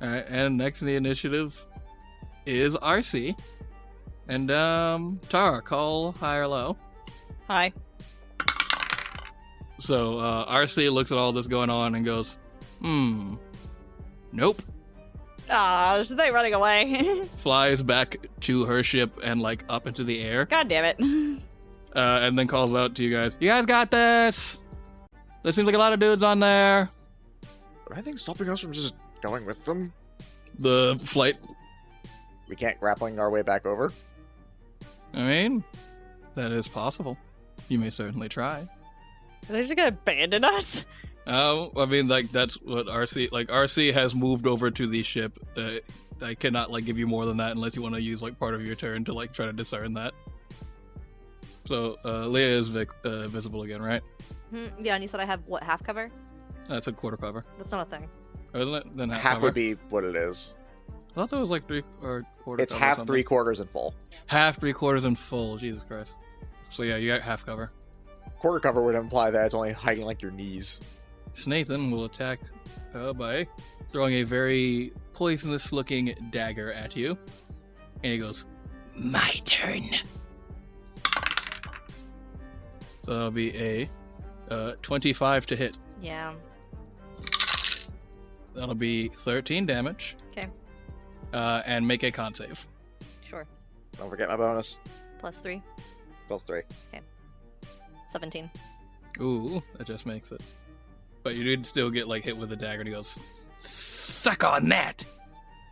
Alright, and next in the initiative is RC. And Tara, call high or low. Hi. So RC looks at all this going on and goes, nope. Aw, so they running away. Flies back to her ship and up into the air. God damn it. And then calls out to you guys. You guys got this. There seems like a lot of dudes on there. Anything stopping us from just going with them? The flight. We can't grappling our way back over. I mean, that is possible. You may certainly try. Are they just gonna abandon us? Oh, I mean, that's what RC has moved over to the ship. I cannot, give you more than that unless you want to use, part of your turn to, try to discern that. So, Leah is visible again, right? Yeah, and you said I have, what, half cover? I said quarter cover. That's not a thing. Isn't it? Then Half cover. would be what it is. I thought that was, 3 or quarter It's cover half, or something. 3/4, and full. Half, 3/4, and full. Jesus Christ. So, yeah, you got half cover. Quarter cover would imply that it's only hiding, your knees. Snathan will attack by throwing a very poisonous-looking dagger at you. And he goes, my turn. So that'll be a 25 to hit. Yeah. That'll be 13 damage. Okay. And make a con save. Sure. Don't forget my bonus. +3. +3. 17. Ooh, that just makes it. But you did still get hit with a dagger, and he goes, suck on that!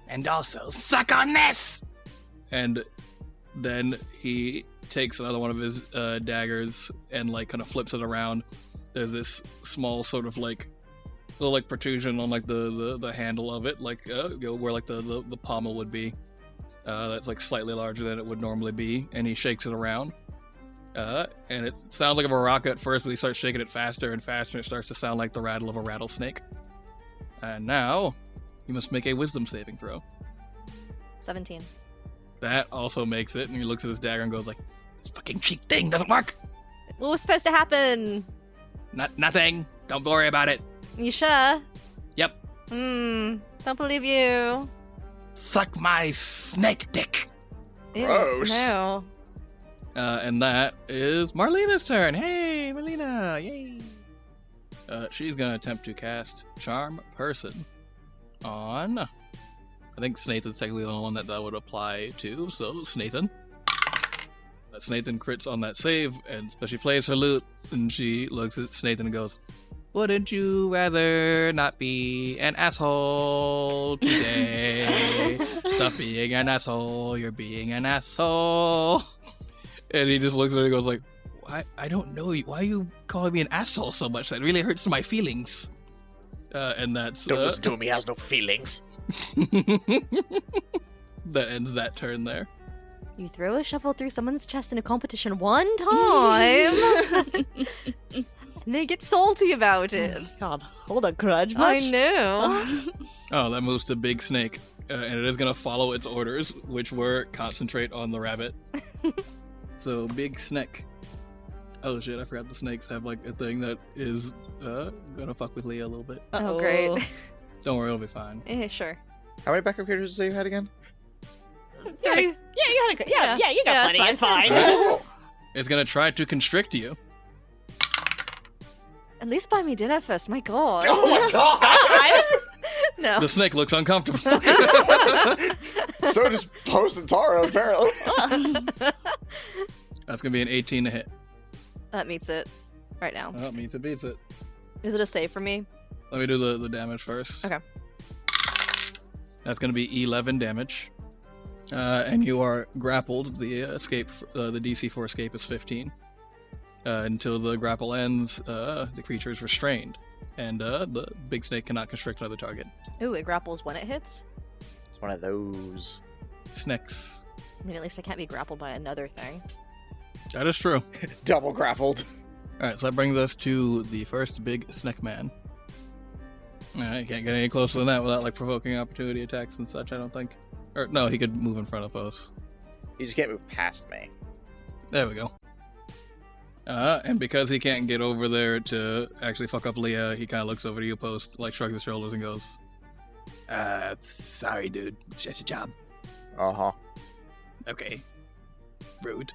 And also, suck on this! And then he takes another one of his daggers and kind of flips it around. There's this small sort of little protrusion on the handle of it, where the pommel would be. That's slightly larger than it would normally be, and he shakes it around. And it sounds like a maraca at first, but he starts shaking it faster and faster, and it starts to sound like the rattle of a rattlesnake. And now, you must make a wisdom saving throw. 17. That also makes it, and he looks at his dagger and goes this fucking cheap thing doesn't work! What was supposed to happen? Nothing! Don't worry about it! You sure? Yep. Don't believe you. Suck my snake dick! Ew, Gross. No. And that is Marlena's turn. Hey, Marlena! Yay! She's gonna attempt to cast Charm Person on... I think Snathan's technically the only one that would apply to, so Snathan. Snathan crits on that save, and so she plays her lute, and she looks at Snathan and goes, wouldn't you rather not be an asshole today? Stop being an asshole, you're being an asshole. And he just looks at her and goes I don't know you. Why are you calling me an asshole so much? That really hurts my feelings. And that's... Don't listen to him, he has no feelings. That ends that turn there. You throw a shovel through someone's chest in a competition one time, and they get salty about it. God, hold a grudge much? I know. Oh, that moves to Big Snake. And it is going to follow its orders, which were concentrate on the rabbit. So, Big Snake. Oh shit, I forgot the snakes have a thing that is gonna fuck with Leah a little bit. Oh, great. Don't worry, it'll be fine. Sure. How many backup characters did you say you had again? 3. Yeah, you got plenty. that's It's fine. It's gonna try to constrict you. At least buy me dinner first, my god. Oh my god! No. The snake looks uncomfortable. So does Post and Tara, apparently. That's gonna be an 18 to hit. That meets it right now. Oh, it means it beats it. Is it a save for me? Let me do the damage first. Okay. That's going to be 11 damage. And you are grappled. The DC for escape is 15. Until the grapple ends, the creature is restrained. And the big snake cannot constrict another target. Ooh, it grapples when it hits? It's one of those. Snakes. I mean, at least I can't be grappled by another thing. That is true. Double grappled. Alright, so that brings us to the first big snake man. Alright, you can't get any closer than that without, like, provoking opportunity attacks and such, I don't think. Or, no, he could move in front of us. You just can't move past me. There we go. And because he can't get over there to actually fuck up Leah, he kind of looks over to you, Post, like, shrugs his shoulders and goes, sorry, dude. It's just a job. Uh-huh. Okay. Rude.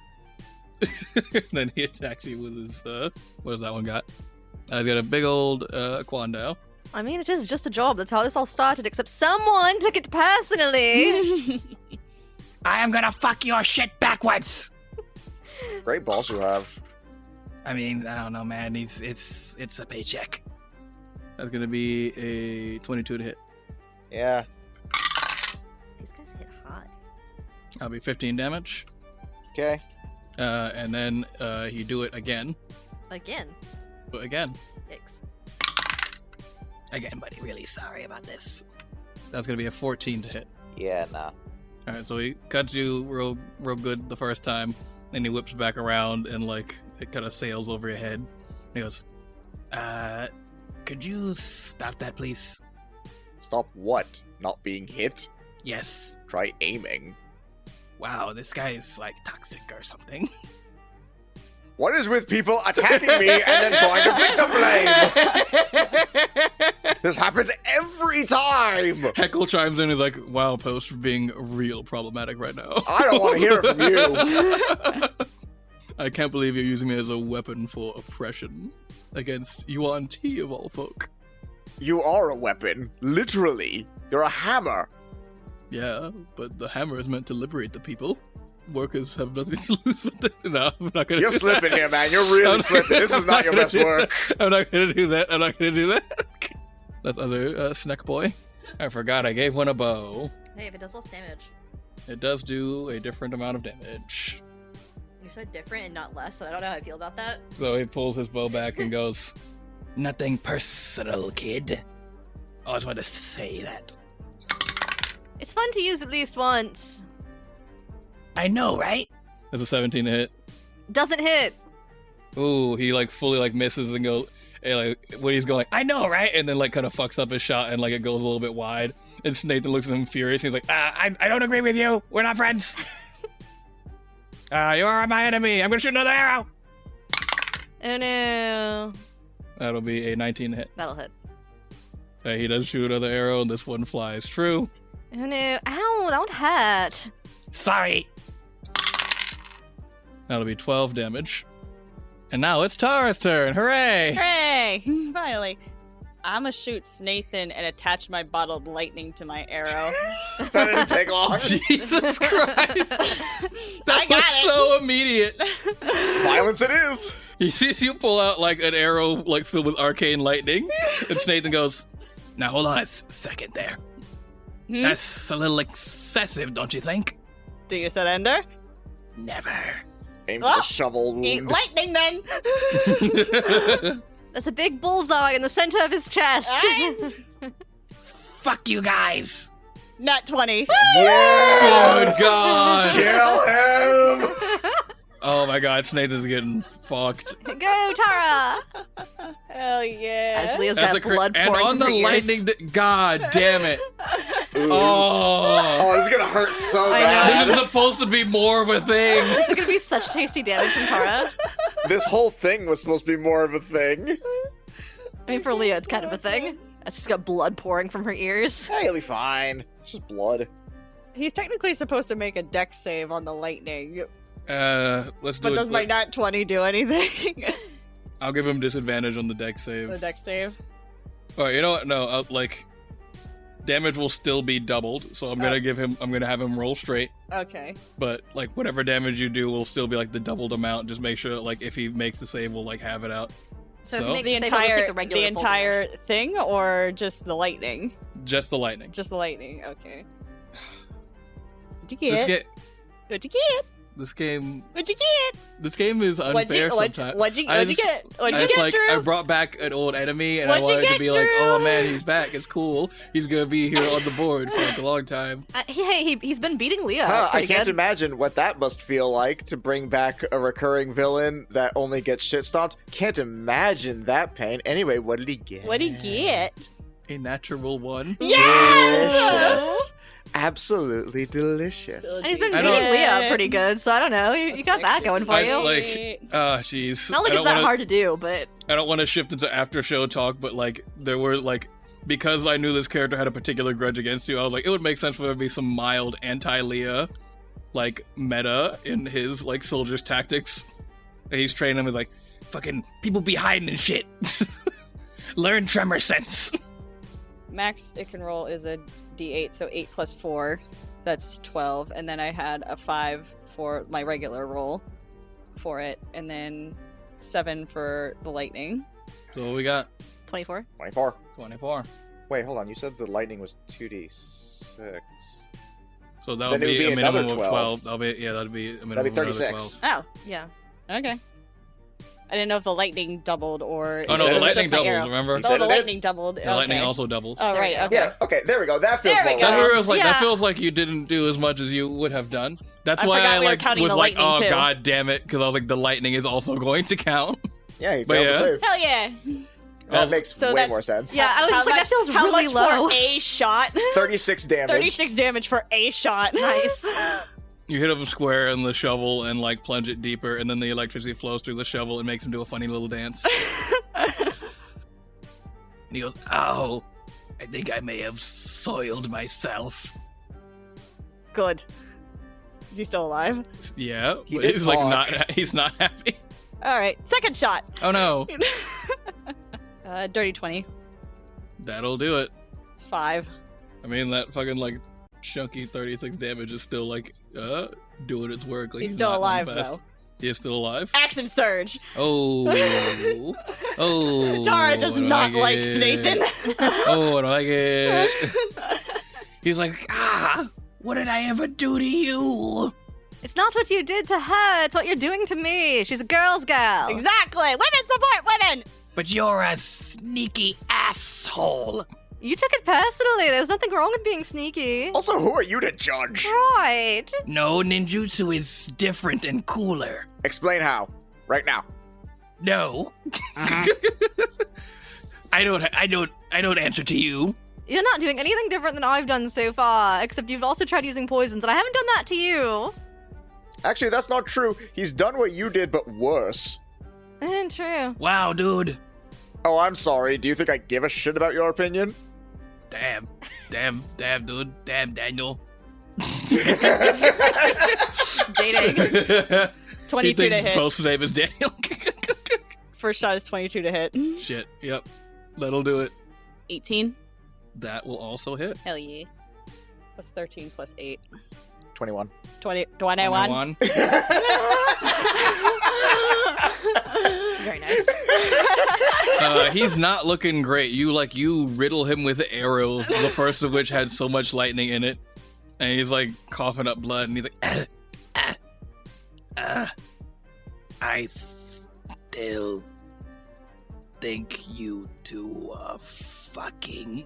Then he attacks you with his, what does that one got? He's got a big old, Quandao. I mean, it is just a job. That's how this all started, except someone took it personally. I am gonna fuck your shit backwards! Great balls you have. I mean, I don't know, man. It's a paycheck. That's gonna be a 22 to hit. Yeah. These guys hit hard. That'll be 15 damage. Okay. And then you do it again. Again. But again. Yikes. Again, buddy. Really sorry about this. That's gonna be a 14 to hit. Yeah, nah. All right, so he cuts you real good the first time, and he whips back around and like it kind of sails over your head. And he goes, could you stop that, please? Stop what? Not being hit? Yes. Try aiming. Wow, this guy is like toxic or something. What is with people attacking me and then trying to victim blame? This happens every time! Heckle chimes in and is like, wow, Post for being real problematic right now. I don't want to hear it from you. I can't believe you're using me as a weapon for oppression against Yuan Ti of all folk. You are a weapon. Literally. You're a hammer. Yeah, but the hammer is meant to liberate the people. Workers have nothing to lose with it. No, I'm not gonna You're do slipping that. here, man. You're really slipping. This is not your best work. I'm not gonna do that. I'm not gonna do that. That's other snack boy. I forgot I gave one a bow. Hey, if it does less damage. It does do a different amount of damage. You said different and not less, so I don't know how I feel about that. So he pulls his bow back and goes, nothing personal, kid. I just wanted to say that. It's fun to use at least once. I know, right? That's a 17 to hit. Doesn't hit. Ooh, he like fully like misses and goes, and, like when he's going, I know, right? And then like kind of fucks up his shot and like it goes a little bit wide. And Nathan looks at him furious. And he's like, I don't agree with you. We're not friends. You are my enemy. I'm gonna shoot another arrow. Oh no. That'll be a 19 to hit. That'll hit. He does shoot another arrow, and this one flies true. Oh no. Ow, that one hurt. Sorry. That'll be 12 damage. And now it's Tara's turn. Hooray! Hooray! Finally. I'm gonna shoot Nathan and attach my bottled lightning to my arrow. That didn't take long. Jesus Christ! That I got was it. so immediate. Violence it is. He sees you pull out like an arrow like filled with arcane lightning, and Nathan goes, "Now hold on a second there. Hmm? That's a little excessive, don't you think?" Do you surrender? Never. Aim for Oh, the shovel wound. Eat lightning then! There's a big bullseye in the center of his chest. Fuck you guys! Nat 20. Yeah! Good God! Kill him! Oh my God, Nathan's getting fucked. Go, Tara! Hell yeah. As Leo's That's got a crit, blood and pouring on from the her ears. lightning. God damn it! Ooh. Oh, This is gonna hurt so I know. bad. this is supposed to be more of a thing. This is gonna be such tasty damage from Tara. This whole thing was supposed to be more of a thing. I mean, for Leo, it's kind of a thing. As she's got blood pouring from her ears. Hey, you'll be fine. It's just blood. He's technically supposed to make a dex save on the lightning, Let's do but it. does my nat 20 do anything? I'll give him disadvantage on the dex save. The dex save? All right, you know what? No, like damage will still be doubled, so I'm gonna have him roll straight. Okay. But like whatever damage you do will still be like the doubled amount. Just make sure like if he makes the save, we'll like have it out. So, if So? it makes The the save, we'll just take entire, the regular the full entire damage. thing, or just the lightning? Just the lightning. Just the lightning, okay. What'd you Just get? get What'd you get? This game What'd you get? is unfair sometimes. What'd you get? What'd you It's get, like Drew? I brought back an old enemy, and What'd I you wanted to get, be like, Drew? oh man, he's back. It's cool. He's gonna be here on the board for like a long time. He's been beating Leah. I pretty can't good. imagine what that must feel like to bring back a recurring villain that only gets shit stomped. Can't imagine that pain. Anyway, what did he get? What'd he get? A natural one. Delicious. Absolutely delicious. And he's been I beating don't- Leah pretty good, so I don't know. You got that going for you. Jeez. Not like it's that hard to do, but I don't want to shift into after show talk, but like there were like because I knew this character had a particular grudge against you, I was like, it would make sense for there to be some mild anti-Leah like meta in his like soldiers' tactics. And he's training him as like, fucking people be hiding and shit. Learn tremor sense. Max it can roll is a d8, so 8 plus 4, that's 12, and then I had a 5 for my regular roll for it, and then 7 for the lightning. So what we got? 24. 24. 24. Wait, hold on. You said the lightning was 2d6. So that Then would it would be be a minimum another of 12. 12. That'd be a minimum That'd be of another 36. 12. Oh, Yeah. okay. I didn't know if the lightning doubled or... Oh You no, said the it was lightning just my doubles, arrow. remember? You Oh, said the it did? lightning doubled. The lightning Okay. also doubles. Oh, right, okay. Yeah, okay, there we go. That feels There we more go. right. That feels like Yeah. you didn't do as much as you would have done. That's I why forgot I we were like counting was the like, lightning, oh too. god damn it, because I was like, the lightning is also going to count. Yeah, he But failed yeah. to save. Hell yeah. That makes So way that's- more sense. Yeah, I was just like, that feels how really much low. for a shot? 36 damage. 36 damage for a shot. Nice. You hit him square in the shovel and like plunge it deeper, and then the electricity flows through the shovel and makes him do a funny little dance. And he goes, "Ow! I think I may have soiled myself." Good. Is he still alive? Yeah, He but did he's like talk. he's not happy. All right, second shot. Oh no, Dirty 20. that'll do it. It's 5. I mean, that fucking like chunky 36 damage is still like doing its work. Like, He's still not alive the best. though. He is still alive. Action surge. Oh, oh. Tara does I don't not like it. Nathan. Oh, I don't like it. He's like, what did I ever do to you? It's not what you did to her, it's what you're doing to me. She's a girl's gal. Exactly. Women support women. But you're a sneaky asshole. You took it personally. There's nothing wrong with being sneaky. Also, who are you to judge? Right. No, ninjutsu is different and cooler. Explain how. Right now. No. I don't answer to you. You're not doing anything different than I've done so far, except you've also tried using poisons, and I haven't done that to you. Actually, that's not true. He's done what you did, but worse. True. Wow, dude. Oh, I'm sorry. Do you think I give a shit about your opinion? Damn, dude. Damn, Daniel. Dating. 22 to his hit. post name is Daniel. First shot is 22 to hit. Shit, yep. That'll do it. 18. That will also hit. Hell yeah. Plus 13 plus 8. 21. 21. Very nice. He's not looking great. You riddle him with arrows, the first of which had so much lightning in it. And he's like coughing up blood, and he's like, I still think you two are fucking.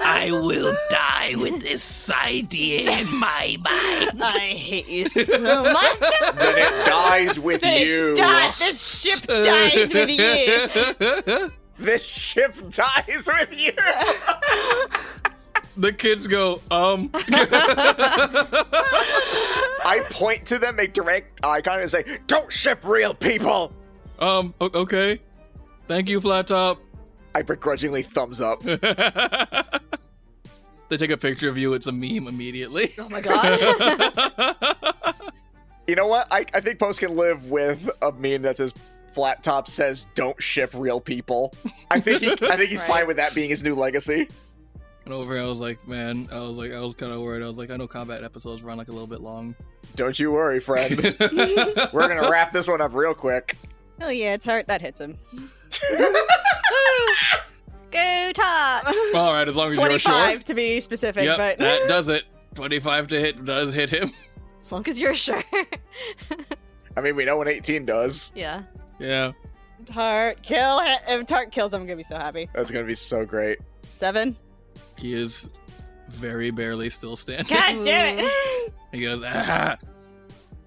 I will die with this idea in my mind. I hate you so much. Then it dies with you. This ship dies with you. This ship dies with you. The kids go, I point to them, make direct eye contact, and say, "Don't ship real people." Okay. Thank you, Flat Top. I begrudgingly thumbs up. They take a picture of you, it's a meme immediately. Oh my god. You know what? I think Post can live with a meme that says Flat Top says don't ship real people. I think he's Right. fine with that being his new legacy. And over here, I was like, man, I was kind of worried. I was like, I know combat episodes run like a little bit long. Don't you worry, friend. We're gonna wrap this one up real quick. Hell yeah, it's hard. That hits him. Go top. All right, as long as you're sure. 25 to be specific, Yep, but that does it. 25 to hit does hit him. As long as you're sure. I mean, we know what 18 does. Yeah. Yeah. Tart, kill him. If Tart kills him, I'm gonna be so happy. That's gonna be so great. 7. He is very barely still standing. God damn it! He goes, ah,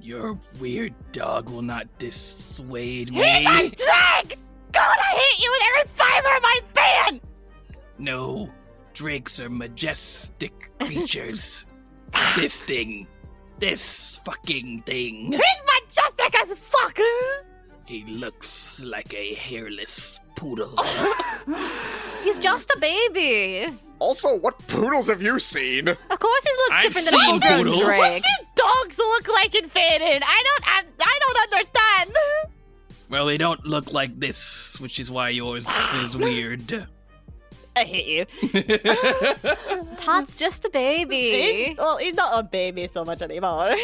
your weird dog will not dissuade me. He's a drag! Gonna hit you with every fiber of my being! No, drakes are majestic creatures. This fucking thing. He's majestic as fuck! He looks like a hairless poodle. He's just a baby. Also, what poodles have you seen? Of course he looks I've different than a seen full-grown poodles. Drake. What do dogs look like in Faded? I don't understand. Well, they don't look like this, which is why yours is weird. I hate you. Todd's just a baby. He's not a baby so much anymore.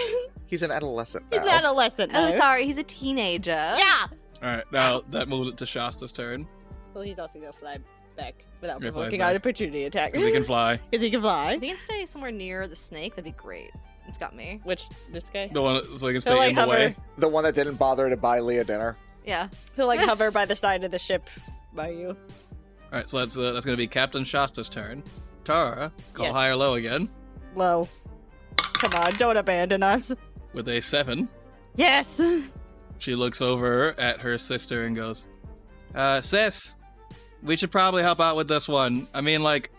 He's an adolescent now. He's an adolescent now. Oh, sorry, he's a teenager. Yeah! Alright, now that moves it to Shasta's turn. Well, he's also gonna fly back without Yeah, fly provoking back. an opportunity attack. Because he can fly. Because he can fly. If he can stay somewhere near the snake, that'd be great. It's got me. Which, this guy? The one so he can He'll, stay like, in the way. hover. The one that didn't bother to buy Leah dinner. Yeah. He'll like hover by the side of the ship by you. Alright, so that's going to be Captain Shasta's turn. Tara, call Yes. high or low again, Low. Come on, don't abandon us. with a 7. Yes! She looks over at her sister and goes, sis, we should probably help out with this one. I mean, like,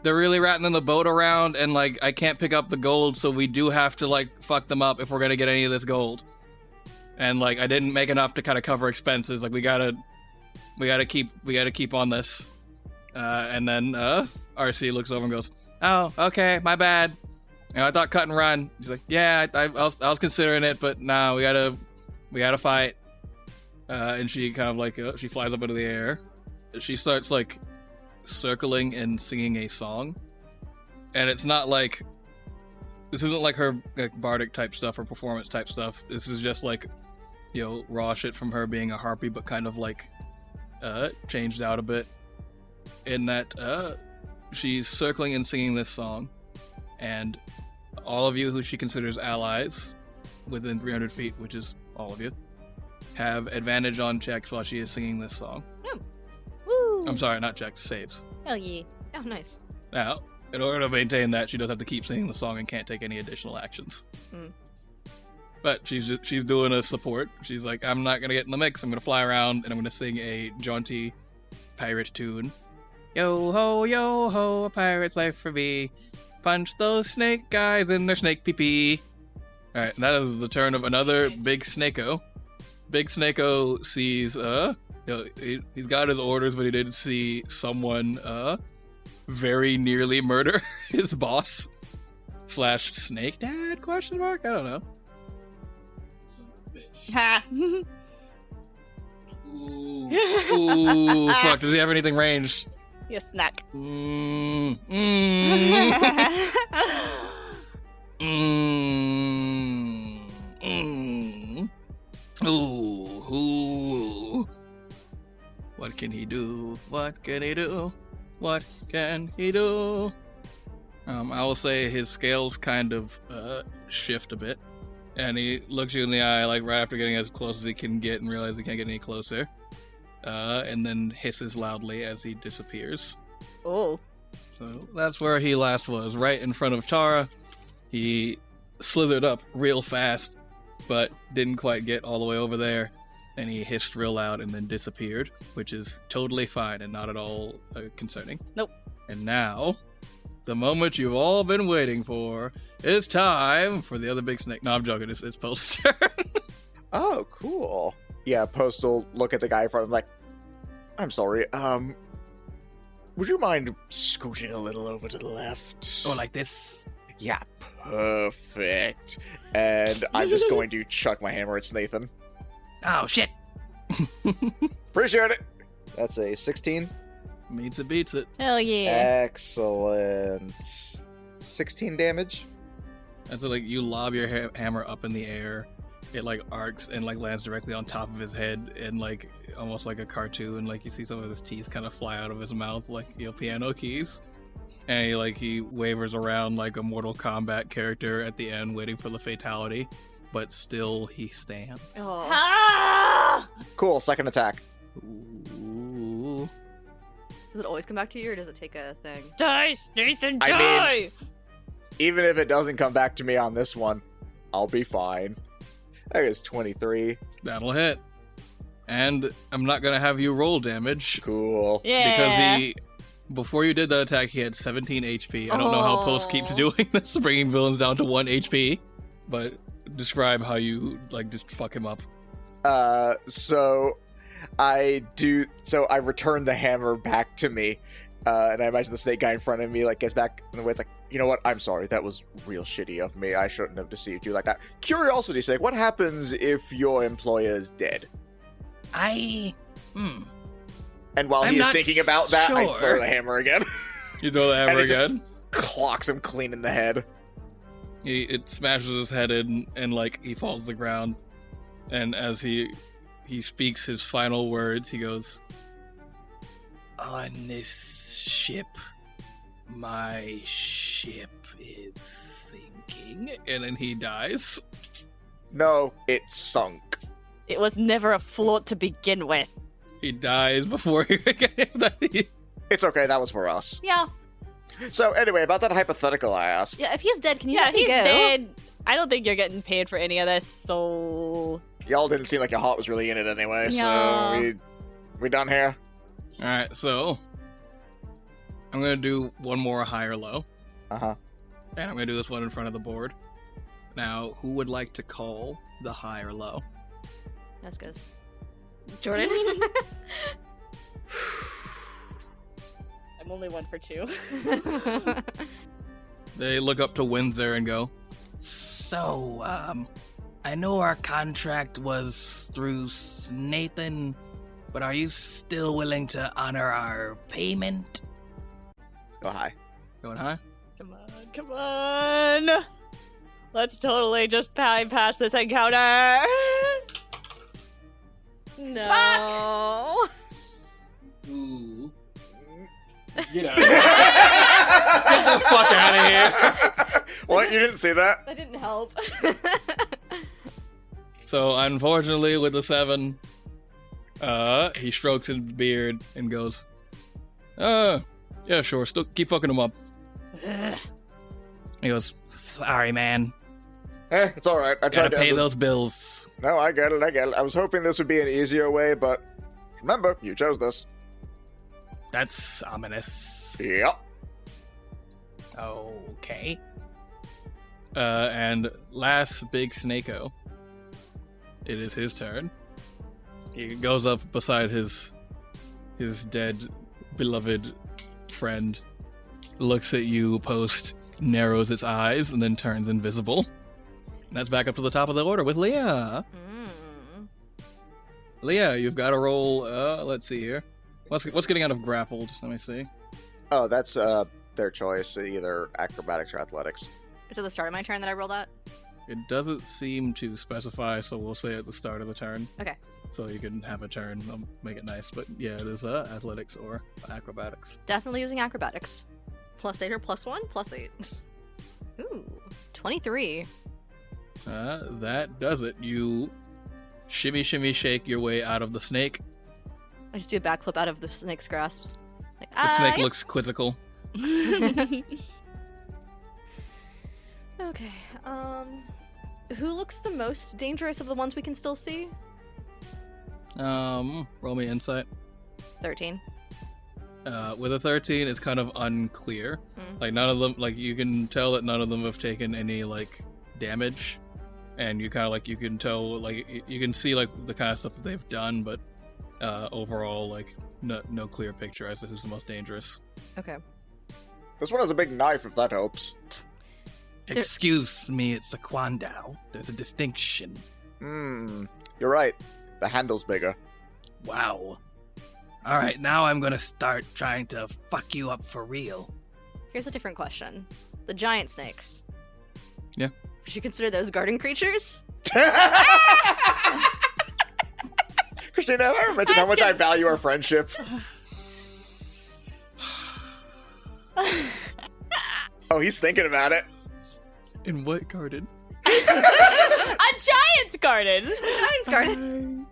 they're really ratting the boat around, and, like, I can't pick up the gold, so we do have to, like, fuck them up if we're gonna get any of this gold. And, like, I didn't make enough to kind of cover expenses. Like, we gotta keep on this. And then, RC looks over and goes, oh, okay, my bad. You know, I thought cut and run. She's like, yeah, I was considering it, but nah, we gotta fight. And she kind of like, she flies up into the air. She starts like circling and singing a song. And it's not like, this isn't like her like bardic type stuff or performance type stuff. This is just like, you know, raw shit from her being a harpy, but kind of like, changed out a bit. In that, she's circling and singing this song. And all of you who she considers allies within 300 feet, which is all of you, have advantage on checks while she is singing this song. Woo! I'm sorry, not checks, saves. Hell yeah. Oh, nice. Now, in order to maintain that, she does have to keep singing the song and can't take any additional actions. But she's doing a support. She's like, I'm not gonna get in the mix. I'm gonna fly around and I'm gonna sing a jaunty pirate tune. Yo ho, a pirate's life for me. Punch those snake guys in their snake pee-pee. Alright, that is the turn of another Big Snakeo. Big Snakeo sees, he's got his orders, but he did see someone, very nearly murder his boss. / snake dad, ? I don't know. Ha! Ooh, fuck, does he have anything ranged? You snack. Ooh. What can he do? What can he do? What can he do? I will say his scales kind of shift a bit. And he looks you in the eye, like, right after getting as close as he can get and realizes he can't get any closer. And then hisses loudly as he disappears. Oh. So that's where he last was, right in front of Tara. He slithered up real fast, but didn't quite get all the way over there. And he hissed real loud and then disappeared, which is totally fine and not at all concerning. Nope. And now, the moment you've all been waiting for, it's time for the other big snake. No, I'm joking. It's Post's turn. Oh, cool. Yeah, Post will look at the guy in front of him like, I'm sorry, would you mind scooching a little over to the left? Oh, like this? Yeah, perfect. And I'm just going to chuck my hammer at Nathan. Oh, shit. Appreciate it. That's a 16. Meets it, beats it. Hell yeah. Excellent. 16 damage. And so, like, you lob your hammer up in the air. It, like, arcs and, like, lands directly on top of his head and, like, almost like a cartoon. Like, you see some of his teeth kind of fly out of his mouth like, you know, piano keys. And he wavers around like a Mortal Kombat character at the end, waiting for the fatality, but still he stands. Oh. Ah! Cool, second attack. Ooh. Does it always come back to you, or does it take a thing? Die, Nathan, I die! mean- Even if it doesn't come back to me on this one, I'll be fine. That is 23. That'll hit. And I'm not gonna have you roll damage Cool. Yeah. because before you did that attack, he had 17 HP. I don't know how Post keeps doing this, bringing villains down to 1 HP, but describe how you just fuck him up. So I return the hammer back to me, and I imagine the snake guy in front of me gets back in the way. It's like, you know what? I'm sorry. That was real shitty of me. I shouldn't have deceived you like that. Curiosity's sake, what happens if your employer is dead? And while I'm he is not thinking about that, I sure. throw the hammer again. You throw the hammer And it just- again. Clocks him clean in the head. It smashes his head in, and he falls to the ground. And as he speaks his final words, he goes, "On this ship, my ship is sinking," and then he dies. No, it sunk. It was never a float to begin with. He dies before he It's okay. That was for us. Yeah. So anyway, about that hypothetical I asked. Yeah, if he's dead, can you Yeah, let if me he's go? dead, I don't think you're getting paid for any of this, so... Y'all didn't seem like your heart was really in it anyway, Yeah. so we done here? Alright, so I'm gonna do one more high or low. Uh-huh. And I'm gonna do this one in front of the board. Now, who would like to call the high or low? That's good. Jordan? I'm only 1 for 2. They look up to Windsor and go, "So, I know our contract was through Nathan, but are you still willing to honor our payment?" Go high. Going high? Come on! Let's totally just bypass this encounter! No. Ooh. Get out of here. Get the fuck out of here. What? You didn't see that? That didn't help. So, unfortunately, with the 7, he strokes his beard and goes, yeah, sure, still keep fucking him up. He goes, "Sorry, man. It's alright. I tried Gotta to pay end this. those bills." No, I get it. I was hoping this would be an easier way, but remember, you chose this. That's ominous. Yep. Okay. And last big Snako. It is his turn. He goes up beside his dead, beloved friend, looks at you, Post, narrows its eyes, and then turns invisible. And that's back up to the top of the order with Leah. Leah, you've got to roll, let's see here. What's getting out of grappled? Let me see. Oh, that's their choice, either acrobatics or athletics. Is it the start of my turn that I rolled that? It doesn't seem to specify, so we'll say at the start of the turn. Okay. So you can have a turn, make it nice. But yeah, it is athletics or acrobatics. Definitely using acrobatics. +8 or +1? +8. Ooh, 23. That does it. You shimmy, shake your way out of the snake. I just do a backflip out of the snake's grasps. The snake looks quizzical. Okay. Who looks the most dangerous of the ones we can still see? Roll me insight. 13. With a 13, it's kind of unclear. None of them, you can tell that none of them have taken any, damage. And you kind of, you can tell, you can see, the kind of stuff that they've done, but, overall, no clear picture as to who's the most dangerous. Okay. This one has a big knife, if that helps. Excuse me, it's a Kwandao. There's a distinction. You're right. The handle's bigger. Wow. Alright, now I'm gonna start trying to fuck you up for real. Here's a different question. The giant snakes. Yeah. Would you consider those garden creatures? Christina, have I ever mentioned how much I value our friendship? Oh, he's thinking about it. In what garden? A giant's garden. Giant's garden.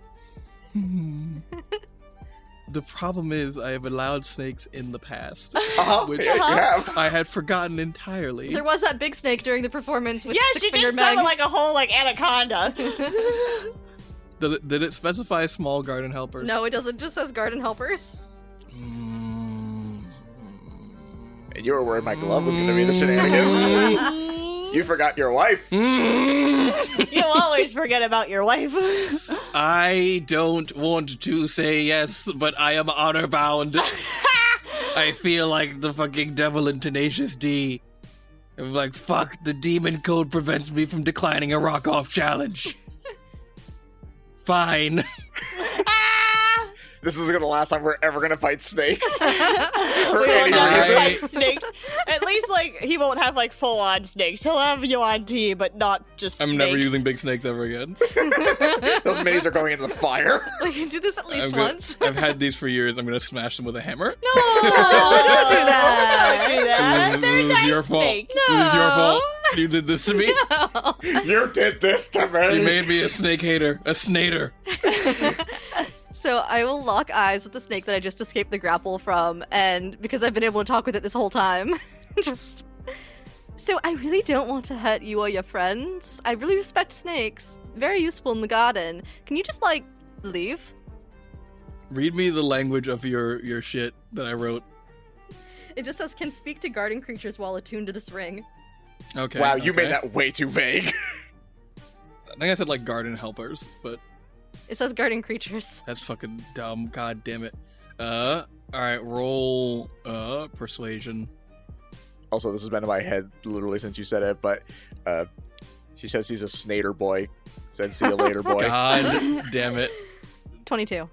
The problem is I have allowed snakes in the past, which Yeah, you have. I had forgotten entirely. There was that big snake during the performance with Yeah, she Six-Fingered did summon Meg. like a whole like anaconda. Did it specify small garden helpers? No, it doesn't. It just says garden helpers. Mm. And you were worried my glove was going to be the shenanigans. You forgot your wife. You always forget about your wife. I don't want to say yes, but I am honor bound. I feel like the fucking devil in Tenacious D. I'm like, fuck, the demon code prevents me from declining a rock-off challenge. Fine. This is going to the last time we're ever going to fight snakes. We will any never reason. fight snakes. At least, like, he won't have, like, full-on snakes. He'll have you on T, but not just I'm snakes. never using big snakes ever again. Those minis are going into the fire. We can do this at least I'm gonna- once. I've had these for years. I'm gonna smash them with a hammer. No, don't do that. Don't do that. This They're is nice your fault. snakes. This is your No. fault. You did this to me. No. You did this to me. You made me a snake hater, a snater. So I will lock eyes with the snake that I just escaped the grapple from, and because I've been able to talk with it this whole time, just... So I really don't want to hurt you or your friends. I really respect snakes. Very useful in the garden. Can you just, like, leave? Read me the language of your shit that I wrote. It just says, can speak to garden creatures while attuned to this ring. Okay. Wow, you okay. made that way too vague. I think I said like garden helpers, but It says garden creatures. that's fucking dumb. God damn it. All right, roll persuasion. Also, this has been in my head literally since you said it, but she says he's a snater boy. Said see you later, boy. God damn it. 22.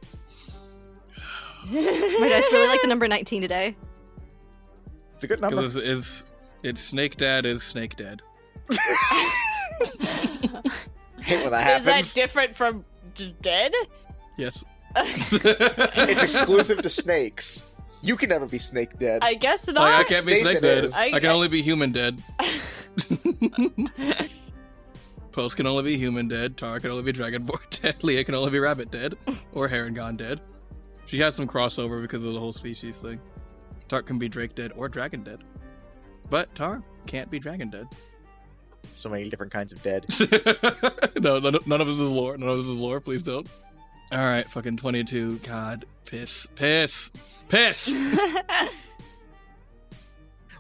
My dice really like the number 19 today. It's a good number. Because it's Snake Dad is Snake Dead. Hate when that Is that happens. different from just dead? Yes. It's exclusive to snakes. You can never be snake dead. I guess not. Like, I can't be Snake Snake it Dead. is. I can only be human dead. Post can only be human dead. Tar can only be Dragonborn dead. Leah can only be Rabbit dead. Or Harengon dead. She has some crossover because of the whole species thing. Tar can be Drake dead or Dragon dead. But Tar can't be Dragon dead. So many different kinds of dead. No, none of us is lore. None of us is lore. Please don't. Alright, fucking 22. God. Piss. Piss. Piss!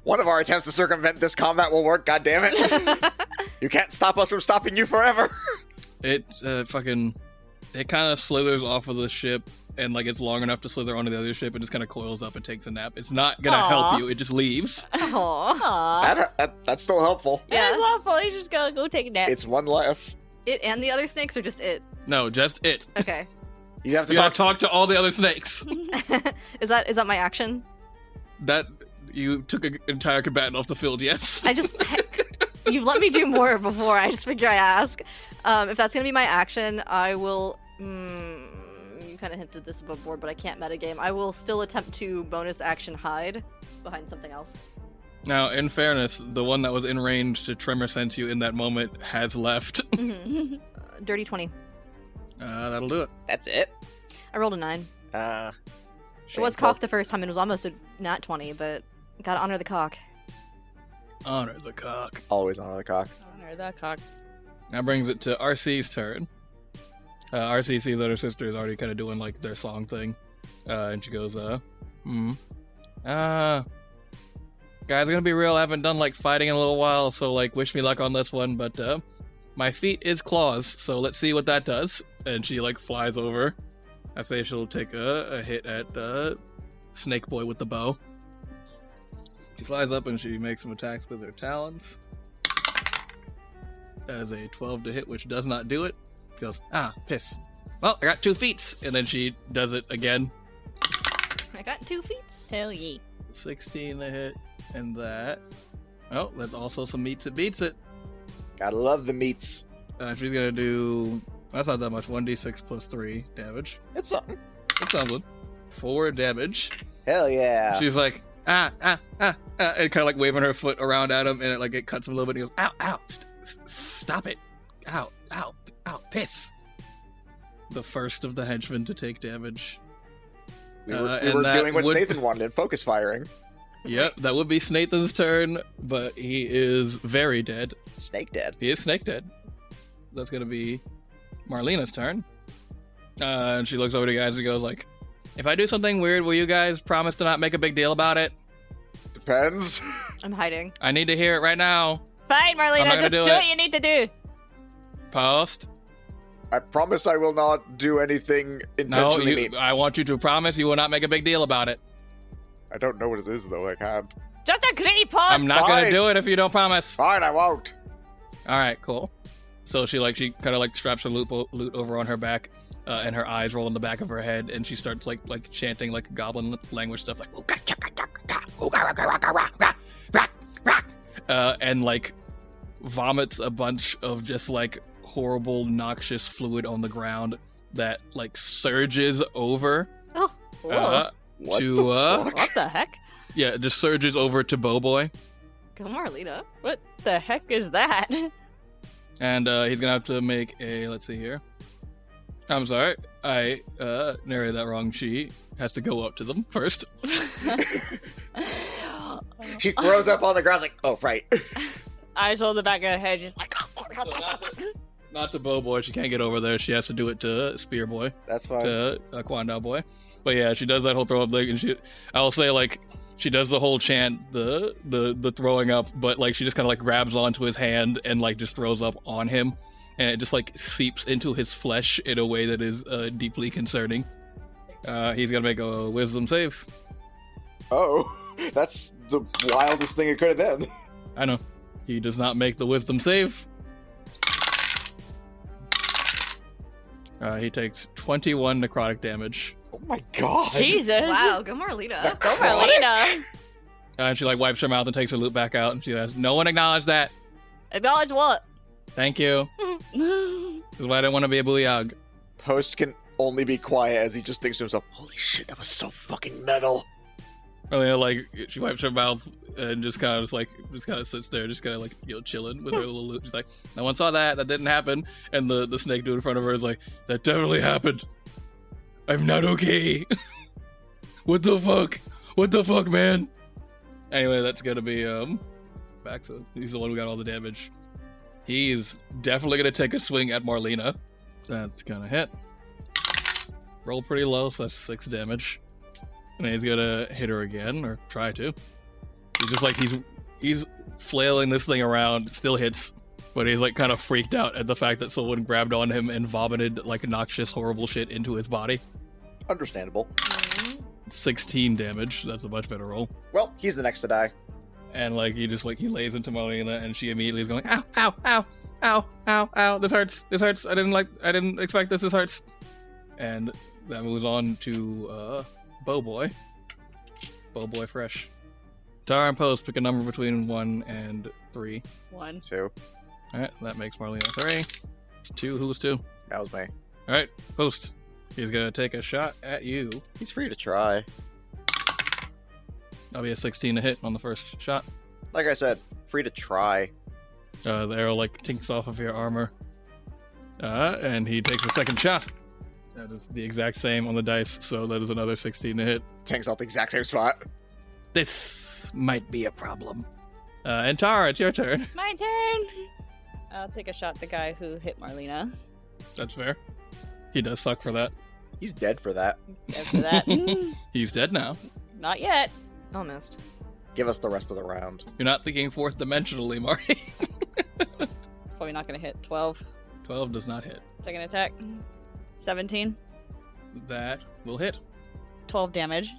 One of our attempts to circumvent this combat will work, goddammit. You can't stop us from stopping you forever. It fucking... It kind of slithers off of the ship, and like it's long enough to slither onto the other ship, and just kind of coils up and takes a nap. It's not gonna Aw. help you. It just leaves. Aww. Aww. That's still helpful. Yeah, it's awful. He's just gonna go take a nap. It's one less. It and the other snakes, or just it? No, just it. Okay. You have to You gotta talk. talk to all the other snakes. Is that my action? That you took an entire combatant off the field. Yes. You've let me do more before. I just figure I ask. If that's gonna be my action, I will. You kind of hinted this above board, but I can't metagame. I will still attempt to bonus action hide behind something else. Now, in fairness, the one that was in range to tremor sense you in that moment has left. Mhm. Dirty 20. That'll do it. That's it. I rolled a 9. It It was cock the first time. It was almost a nat 20, but gotta honor the cock. Honor the cock. Always honor the cock. Honor that cock. That brings it to RC's turn. RC sees that her sister is already kind of doing like their song thing. And she goes, guys, gonna be real, I haven't done like fighting in a little while, so like wish me luck on this one, but my feet is claws, so let's see what that does. And she like flies over. I say she'll take a hit at Snake Boy with the bow. She flies up and she makes some attacks with her talons. That is a 12 to hit, which does not do it. She goes, piss. Well, I got 2 feet. And then she does it again. I got 2 feet. Hell yeah. 16 to hit, and that. Oh, that's also some meats. It beats it. Gotta love the meats. She's gonna do. That's not that much. 1d6 plus 3 damage. It's something. That's something. 4 damage. Hell yeah. She's like, and kind of like waving her foot around at him, and it cuts him a little bit. He goes, ow, ow, stop it, ow, ow, ow, piss. The first of the henchmen to take damage. We were doing what Nathan wanted in focus firing. Yep, that would be Snathan's turn, but he is very dead. Snake dead. He is snake dead. That's going to be Marlena's turn. And she looks over to you guys and goes like, if I do something weird, will you guys promise to not make a big deal about it? Depends. I'm hiding. I need to hear it right now. Fine, Marlena, just do what you need to do. Post. I promise I will not do anything intentionally mean. I want you to promise you will not make a big deal about it. I don't know what it is, though. I can't. Just agree, Post. I'm not going to do it if you don't promise. Fine, I won't. All right, cool. So she kind of straps her loot over on her back, and her eyes roll in the back of her head, and she starts like chanting like goblin language stuff, like and like vomits a bunch of just like horrible noxious fluid on the ground that like surges over. Oh, What to the fuck? What the heck? Yeah, it just surges over to Bowboy. go Marlena. What the heck is that? And he's gonna have to make a, let's see here. I'm sorry, I narrated that wrong. She has to go up to them first. She throws up on the ground like, oh, right. Eyes on the back of her head, just like... So not to Bowboy, she can't get over there. She has to do it to Spear Boy. That's fine. To Quandao Boy. But yeah, she does that whole throw up thing, and I'll say like, she does the whole chant, the throwing up, but like she just kind of like grabs onto his hand and like just throws up on him, and it just like seeps into his flesh in a way that is deeply concerning. He's gonna make a wisdom save. Oh, that's the wildest thing it could have been. I know. He does not make the wisdom save. He takes 21 necrotic damage. Oh my god. Jesus. Wow, go Marlena. Go, Marlena. And she like wipes her mouth and takes her loot back out, and she says, "No one acknowledged that. Acknowledge what? Thank you. This is why I didn't want to be a booyog." Post can only be quiet as he just thinks to himself, holy shit, that was so fucking metal. I mean, like she wipes her mouth and just kind of sits there, just kind of like chilling with her little loot. She's like, "No one saw that. That didn't happen." And the snake dude in front of her is like, "That definitely happened. I'm not okay." What the fuck? What the fuck, man? Anyway, that's gonna be back to he's the one who got all the damage. He's definitely gonna take a swing at Marlena. That's gonna hit. Roll pretty low, so that's 6 damage. And he's gonna hit her again, or try to. He's just like he's flailing this thing around, still hits, but he's like kind of freaked out at the fact that someone grabbed on him and vomited like noxious, horrible shit into his body. Understandable. 16 damage. That's a much better roll. Well, he's the next to die. And like he lays into Marlena, and she immediately is going, "Ow, ow, ow, ow, ow, ow! This hurts. This hurts. I didn't expect this. This hurts." And that moves on to Bowboy fresh. Tara and Post, pick a number between 1 and 3. 1. 2. Alright, that makes Marlena 3. 2, who was 2? That was me. Alright, Post. He's gonna take a shot at you. He's free to try. That'll be a 16 to hit on the first shot. Like I said, free to try. The arrow like tinks off of your armor. And he takes a second shot. That is the exact same on the dice, so that is another 16 to hit. Tanks out the exact same spot. This might be a problem. And Tara, it's your turn. My turn. I'll take a shot at the guy who hit Marlena. That's fair. He does suck for that. He's dead for that. After that, He's dead now. not yet. Almost. Give us the rest of the round. You're not thinking fourth dimensionally, Marty. It's probably not going to hit. 12. 12 does not hit. Second attack. 17. That will hit. 12 damage.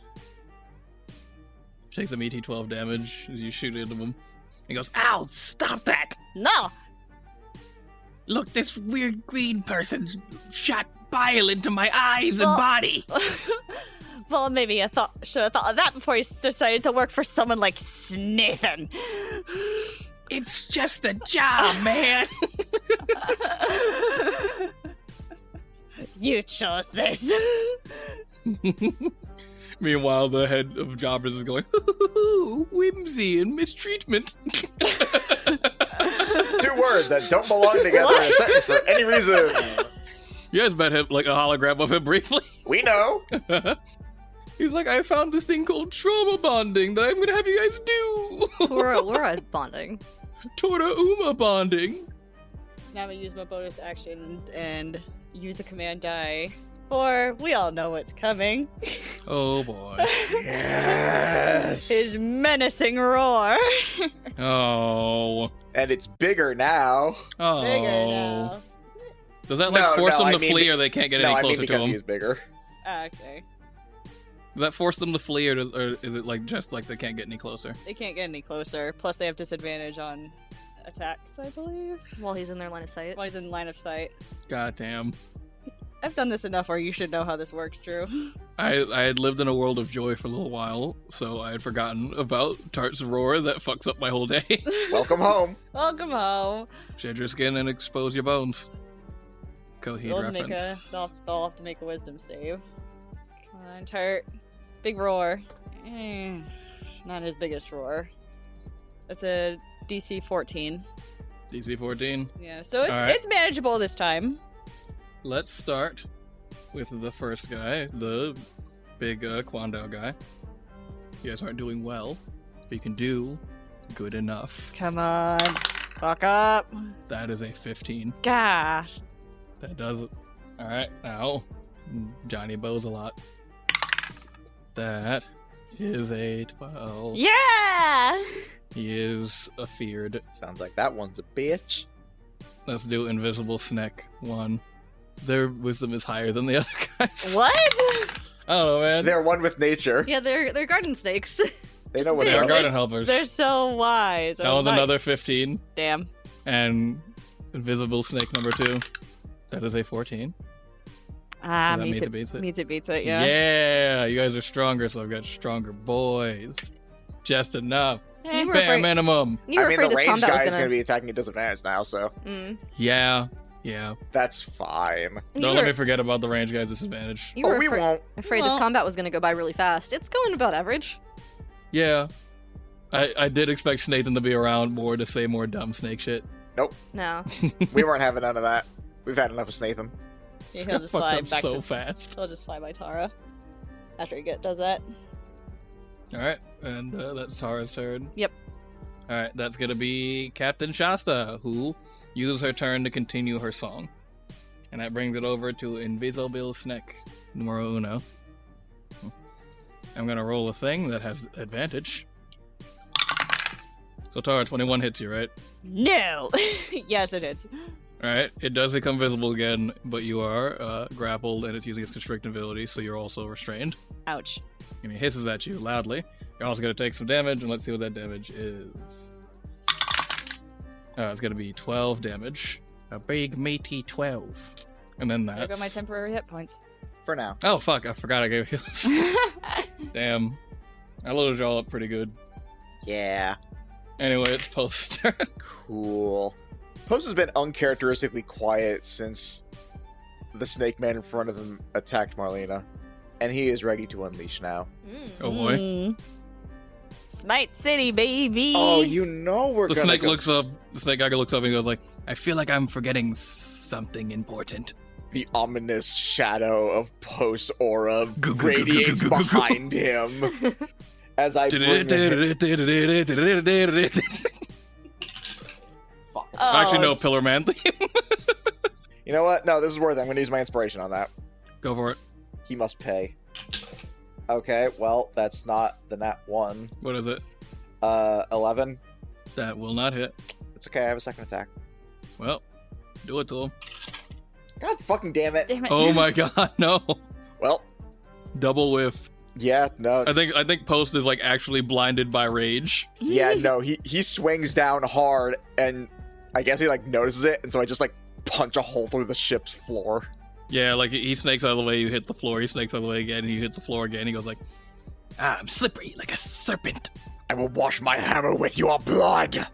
Takes a meaty 12 damage as you shoot into him. He goes, "Ow, stop that! No! Look, this weird green person shot bile into my eyes and Well- body." Well, maybe I should have thought of that before you decided to work for someone like Snathan. It's just a job, man. You chose this. Meanwhile, the head of Jobbers is going, whimsy and mistreatment. 2 words that don't belong together in a sentence for any reason. You guys met him, like a hologram of him briefly. We know. He's like, I found this thing called trauma bonding that I'm going to have you guys do. We're bonding. Tora Uma bonding. Now I'm gonna use my bonus action and use a command die. Or we all know what's coming. Oh boy. Yes. His menacing roar. Oh. And it's bigger now. Oh. Bigger now. Does that like force them to flee, or they can't get any I closer mean to because him? he's bigger. Okay. Does that force them to flee, or is it like just like they can't get any closer? They can't get any closer. Plus, they have disadvantage on attacks, I believe. While he's in their line of sight. While he's in line of sight. Goddamn. I've done this enough where you should know how this works, Drew. I had lived in a world of joy for a little while, so I had forgotten about Tart's roar that fucks up my whole day. Welcome home. Welcome home. Shed your skin and expose your bones. Coheed They'll reference. they'll have to make a wisdom save. Come on, Tart. Big roar. Not his biggest roar. It's a DC 14. DC 14. Yeah, so it's, Alright. it's manageable this time. Let's start with the first guy, the big Quandao guy. You guys aren't doing well, but you can do good enough. Come on. Fuck up. That is a 15. Gosh. That does it. Alright, now, Johnny bows a lot. That is a 12. Yeah! He is afeared. Sounds like that one's a bitch. Let's do Invisible Snake 1. Their wisdom is higher than the other guys. What? I don't know, man. They're one with nature. Yeah, they're garden snakes. They know what's They are up. garden helpers. They're so wise. That Oh was my- another 15. Damn. And Invisible Snake number 2. That is a 14. Ah, So that meets means it. beats it. Beats it, yeah. Yeah, you guys are stronger, so I've got stronger boys. Just enough. Eh, You were Bare afraid, minimum. you were I mean, afraid the this range combat guy was is gonna... going to be attacking at disadvantage now, so Yeah. that's fine. You Don't were, let me forget about the range guy's disadvantage. you were we afraid, won't. afraid Well- this combat was gonna go by really fast. It's going about average. Yeah. I did expect Snathan to be around more to say more dumb snake shit. No. We weren't having none of that. We've had enough of Snatham. Yeah, he'll just Fucked fly up back so to. fast. He'll just fly by Tara. After he does that. Alright, and that's Tara's turn. Yep. Alright, that's gonna be Captain Shasta, who uses her turn to continue her song. And that brings it over to Invisible Snake, numero uno. I'm gonna roll a thing that has advantage. So Tara, 21 hits you, right? No! Yes, it is. Alright, it does become visible again, but you are grappled and it's using its constrict ability, so you're also restrained. Ouch. And he hisses at you loudly. You're also going to take some damage, and let's see what that damage is. It's going to be 12 damage. A big, meaty 12. And then There that's... go my temporary hit points. For now. Oh, fuck, I forgot I gave you this. Damn. I loaded y'all up pretty good. Yeah. Anyway, it's Post's turn. Cool. Post has been uncharacteristically quiet since the snake man in front of him attacked Marlena. And he is ready to unleash now. Oh boy. Mm. Smite City, baby! Oh, you know we're The gonna snake go... the snake guy looks up and he goes like, I feel like I'm forgetting something important. The ominous shadow of Post's aura radiates behind him. As I bring Actually, no, Pillar Man theme. You know what? No, this is worth it. I'm going to use my inspiration on that. Go for it. He must pay. Okay, well, that's not the nat 1. What is it? 11. That will not hit. It's okay, I have a second attack. Well, do it to him. God fucking damn it. Damn it. Oh my god, no. Well, Double whiff. yeah, no. I think Post is like actually blinded by rage. Yeah, no, he swings down hard, and I guess he, like, notices it, and so I just, like, punch a hole through the ship's floor. Yeah, like he snakes out of the way, you hit the floor, he snakes out of the way again, and you hit the floor again. He goes like, I'm slippery like a serpent. I will wash my hammer with your blood.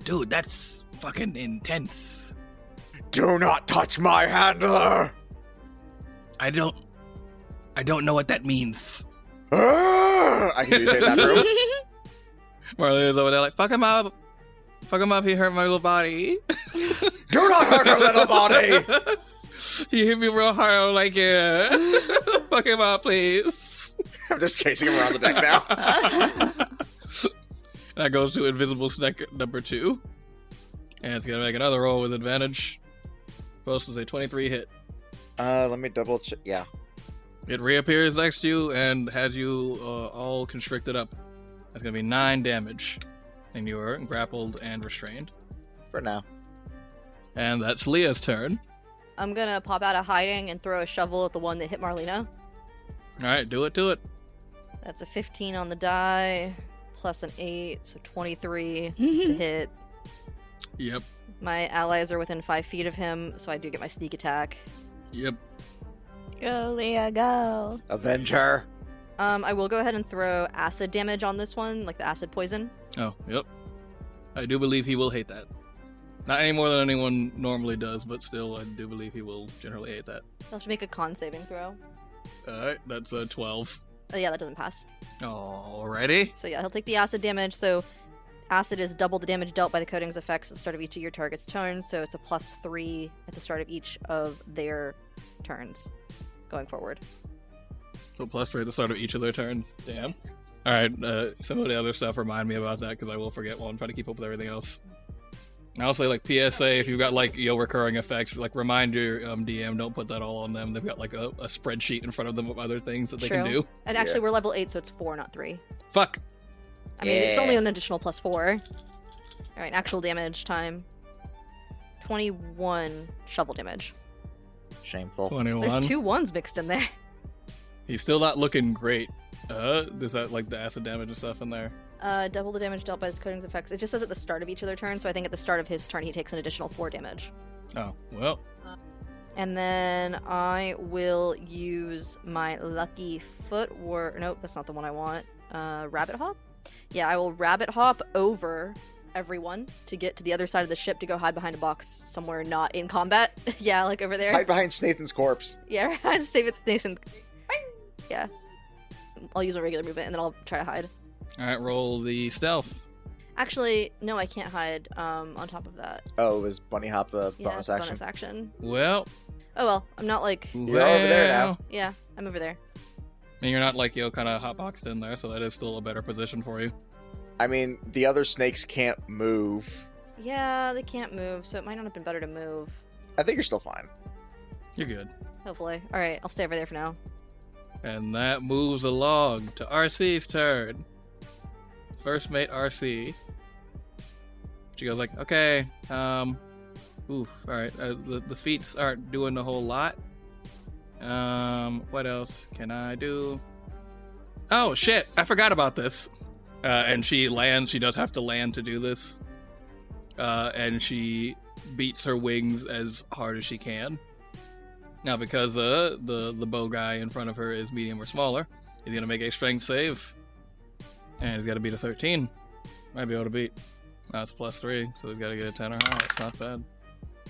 Dude, that's fucking intense. Do not touch my handler. I don't I don't know what that means. I can do chase after him. Marlena's over there like, fuck him up. Fuck him up, he hurt my little body. Do not hurt her little body! He hit me real hard, I don't like it. Fuck him up, please. I'm just chasing him around the deck now. That goes to Invisible Snake number 2. And it's gonna make another roll with advantage. Supposed to say 23 hit. Let me double check. Yeah. It reappears next to you and has you all constricted up. That's gonna be 9 damage. And you are grappled and restrained. For now. And that's Leah's turn. I'm gonna pop out of hiding and throw a shovel at the one that hit Marlena. Alright, do it. That's a 15 on the die, plus an 8, so 23 to hit. Yep. My allies are within 5 feet of him, so I do get my sneak attack. Yep. Go, Leah, go! Avenge her. I will go ahead and throw acid damage on this one, like the acid poison. Oh, yep. I do believe he will hate that. Not any more than anyone normally does, but still, I do believe he will generally hate that. I'll have to make a con saving throw. Alright, that's a 12. Oh yeah, that doesn't pass. Alrighty. So yeah, he'll take the acid damage, so acid is double the damage dealt by the coating's effects at the start of each of your target's turns, so it's a +3 at the start of each of their turns going forward. So +3 at the start of each of their turns. Damn. Alright, some of the other stuff remind me about that, because I will forget while I'm trying to keep up with everything else. I'll say, like, PSA, if you've got, like, recurring effects, like, remind your DM, don't put that all on them. They've got, like, a spreadsheet in front of them of other things that they can do. And actually, we're level 8, so it's 4, not 3. Fuck! I mean, it's only an additional +4. Alright, actual damage time. 21 shovel damage. Shameful. 21. There's 2 1s mixed in there. He's still not looking great. Is that, like, the acid damage and stuff in there? Double the damage dealt by his coating's effects. It just says at the start of each of their turns, so I think at the start of his turn he takes an additional 4 damage. Oh, well. And then I will use my lucky footwork. Nope, that's not the one I want. Rabbit hop? Yeah, I will rabbit hop over everyone to get to the other side of the ship to go hide behind a box somewhere not in combat. Yeah, like over there. Hide behind Snathan's corpse. Yeah, I'd stay with Nathan. Yeah. I'll use my regular movement and then I'll try to hide. Alright, roll the stealth. Actually, no, I can't hide on top of that. Oh, it was bunny hop the Yeah, bonus it's a action. bonus action. Well. Oh well, I'm not like... You're over there now. Yeah, I'm over there. And you're not, like, kind of hotboxed in there, so that is still a better position for you. I mean, the other snakes can't move. Yeah, they can't move, so it might not have been better to move. I think you're still fine. You're good. Hopefully. Alright, I'll stay over there for now. And that moves along to RC's turn. First mate RC. She goes like, okay, oof, alright, the feats aren't doing a whole lot. What else can I do? Oh, shit, I forgot about this. And she lands, she does have to land to do this. And she beats her wings as hard as she can. Now, because the bow guy in front of her is medium or smaller, he's gonna make a strength save. And he's got to beat a 13. Might be able to beat. That's +3, so he's got to get a 10 or higher. It's not bad.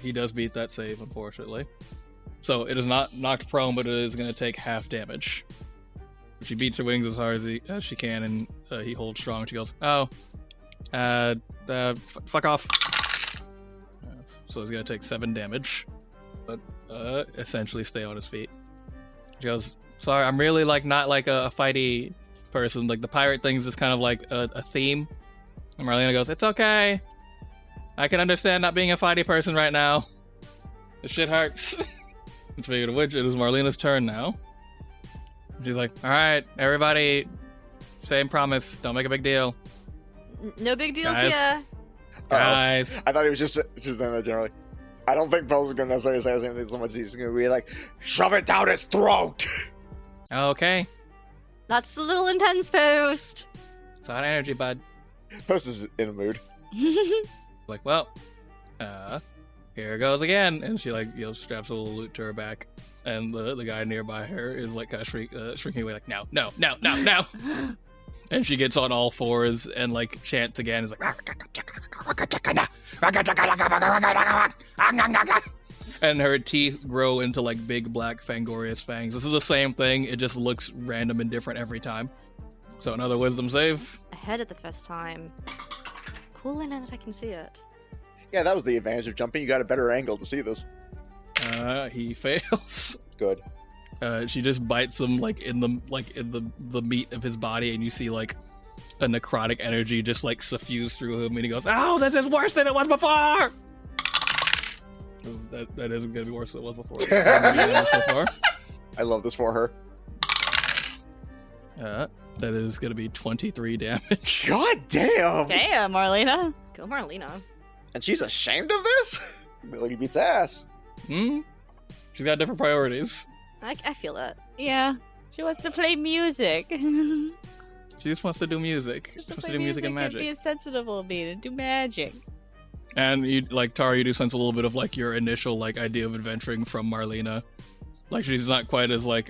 He does beat that save, unfortunately. So it is not knocked prone, but it is going to take half damage. She beats her wings as hard as she can, and he holds strong. She goes, oh, fuck off. So he's going to take 7 damage, but essentially stay on his feet. She goes, sorry, I'm really not like a fighty person. Like, the pirate thing's just kind of like a theme. And Marlena goes, it's okay. I can understand not being a fighty person right now. This shit hurts. Speaking of which, it is Marlena's turn now. She's like, alright, everybody, same promise. Don't make a big deal. No big deals, Guys. yeah. Guys. I thought he was just saying that generally. I don't think Poe's gonna necessarily say anything so much. He's just gonna be like, shove it down his throat! Okay. That's a little intense, Post. It's hot energy, bud. Post is in a mood. Like, well, here goes again. And she straps a little loot to her back. And the guy nearby her is kind of shrinking away, like, no. And she gets on all fours and chants again. Is like, and her teeth grow into like big black Fangorious fangs. This is the same thing, it just looks random and different every time. So another wisdom save. Ahead at the first time. Cooler now that I can see it. Yeah, that was the advantage of jumping. You got a better angle to see this. He fails. Good. She just bites him like in the meat of his body, and you see like a necrotic energy just like suffuse through him, and he goes, "Oh, this is worse than it was before." That isn't gonna be worse than it was before. So far. I love this for her. That is gonna be 23 damage. God damn! Damn, Marlena. Go Marlena. And she's ashamed of this? Lady beats ass. She's got different priorities. I feel that. Yeah. She wants to play music. She just wants to do music. She Just wants to to play do music and and magic. be a sensitive being and do magic. And you, like, Tara, you do sense a little bit of like your initial like idea of adventuring from Marlena. Like, she's not quite as like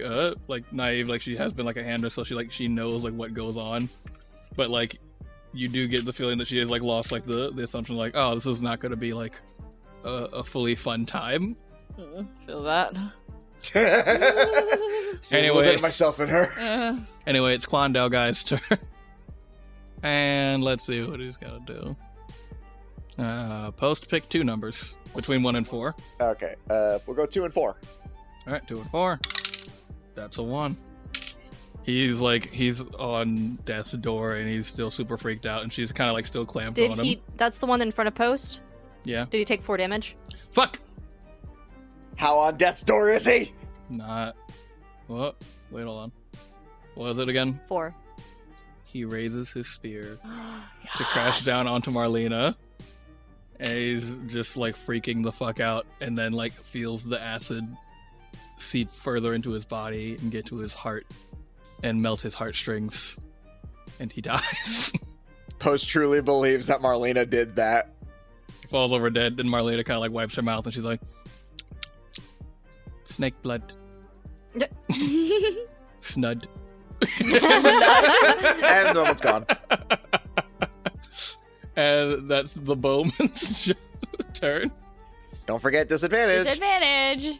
naive, like she has been like a hand, so she knows like what goes on. But like, you do get the feeling that she has like lost like the assumption like, oh, this is not going to be like a fully fun time. Feel that. See a little bit of myself in her. Anyway, it's Quandale guy's turn. And let's see what he's gonna do. Post pick 2 numbers between 1 and 4. Okay, we'll go 2 and 4. Alright, 2 and 4. That's a 1. He's on death's door and he's still super freaked out, and she's kind of like still clamped on him. That's the one in front of post? Yeah. Did he take 4 damage? Fuck! How on death's door is he? Not. What? Wait, hold on. What was it again? 4. He raises his spear to crash down onto Marlena. And he's just like freaking the fuck out, and then like feels the acid seep further into his body and get to his heart and melt his heartstrings. And he dies. Post truly believes that Marlena did that. He falls over dead, and Marlena kind of like wipes her mouth and she's like, snake blood. Snud. And the one's gone. And that's the bowman's turn. Don't forget disadvantage. Disadvantage.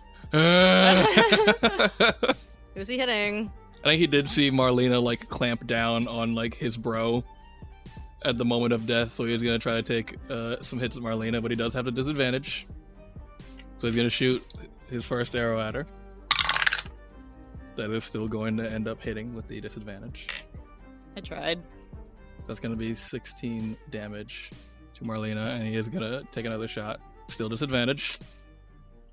Who's he hitting? I think he did see Marlena like clamp down on like his bro at the moment of death, so he's gonna try to take some hits at Marlena, but he does have the disadvantage. So he's gonna shoot his first arrow at her. That is still going to end up hitting with the disadvantage. I tried. That's going to be 16 damage to Marlena, and he is going to take another shot. Still disadvantage.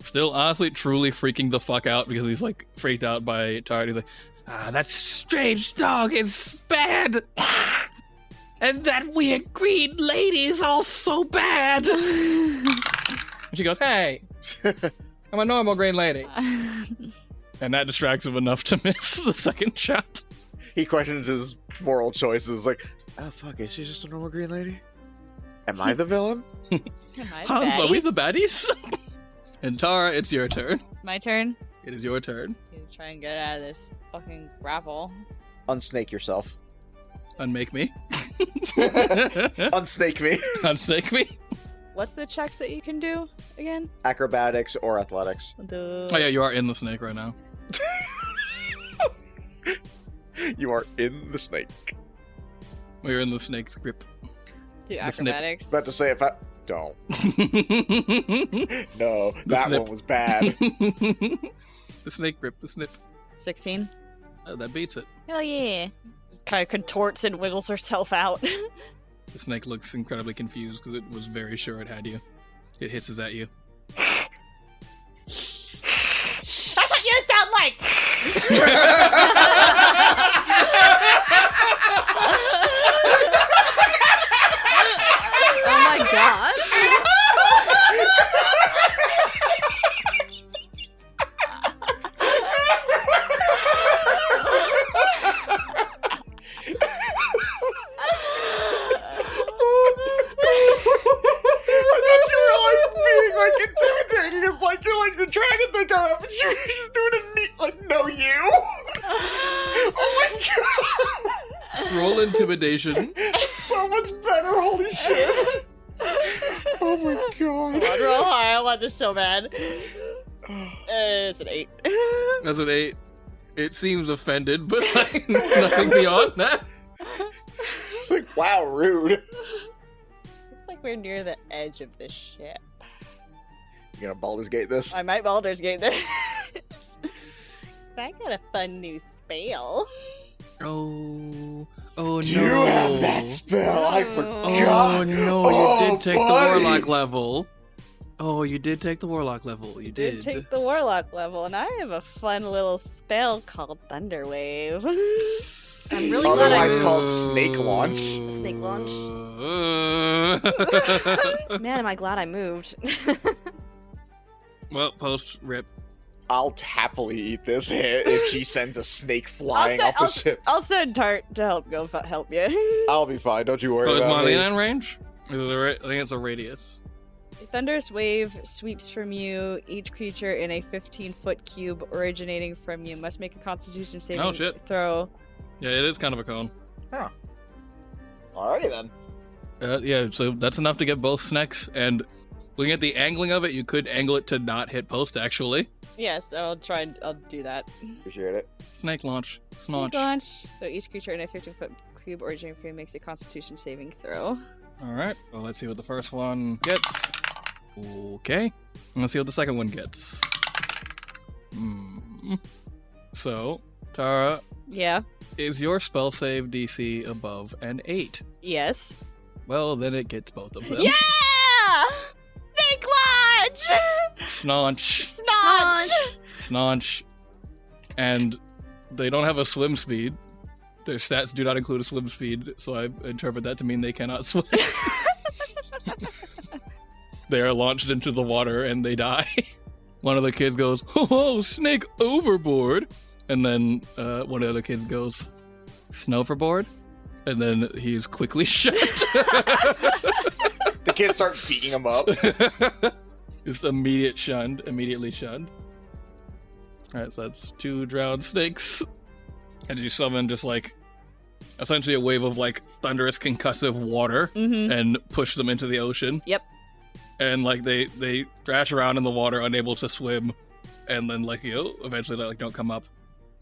Still, honestly, truly freaking the fuck out because he's, like, freaked out by Tara. He's like, that strange dog is bad! And that weird green lady is also bad! And she goes, hey! I'm a normal green lady. And that distracts him enough to miss the second shot. He questions his moral choices, like, oh fuck, is she just a normal green lady? Am I the villain? Hans, are we the baddies? And Tara, it's your turn. My turn? It is your turn. He's trying to get out of this fucking grapple. Unsnake yourself. Unmake me. Unsnake me. Unsnake me. What's the checks that you can do again? Acrobatics or athletics. Oh yeah, you are in the snake right now. You are in the snake. We're in the snake's grip. Do acrobatics. About to say if I... Don't. No, that snip. one was bad. The snake grip, the snip. 16. That beats it. Hell yeah. Just kind of contorts and wiggles herself out. The snake looks incredibly confused because it was very sure it had you. It hisses at you. That's what you sound like! Oh my god. Intimidating. It's like you're trying to think of it, but you're just doing it neat, like, no, you. Oh my god. Roll intimidation. It's so much better, holy shit. Oh my god. Come on, roll high, I want this so bad. It's an 8. That's an 8. It seems offended, but like, nothing beyond that. It's like, wow, rude. Looks like we're near the edge of the ship. You gonna Baldur's Gate this? I might Baldur's Gate this. I got a fun new spell. Oh no. Do you have that spell? I forgot. Oh no, Oh, you did take buddy. the warlock level. Oh, you did take the warlock level. You did. Take the warlock level, and I have a fun little spell called Thunderwave. I'm really glad I Otherwise moved. called Snake Launch. Snake launch? Man, am I glad I moved. Well, post rip. I'll happily eat this hit if she sends a snake flying off the ship. I'll send Tart to help you. I'll be fine. Don't you worry Oh, is about me. Marlena in range? I think it's a radius. A thunderous wave sweeps from you. Each creature in a 15-foot cube originating from you must make a Constitution saving throw. Yeah, it is kind of a cone. Alrighty then. Yeah, so that's enough to get both snakes, and looking at the angling of it, you could angle it to not hit post, actually. Yes, I'll do that. Appreciate it. Snake launch. Snaunch. Launch. So each creature in a 15-foot cube originating from you makes a Constitution saving throw. Alright, well, let's see what the first one gets. Okay. And let's see what the second one gets. So, Tara, Yeah. is your spell save DC above an 8? Yes. Well, then it gets both of them. Yeah! Snake launch! Snaunch. Snotch! Snaunch. And they don't have a swim speed. Their stats do not include a swim speed, so I interpret that to mean they cannot swim. They are launched into the water and they die. One of the kids goes, "Oh, snake overboard!" And then one of the other kids goes, "Snowverboard?" And then he's quickly shut. The kids start beating him up. Just immediately shunned. Alright, so that's 2 drowned snakes. And you summon just like, essentially a wave of like thunderous concussive water and push them into the ocean. Yep. And like they thrash around in the water, unable to swim, and then like eventually they like don't come up.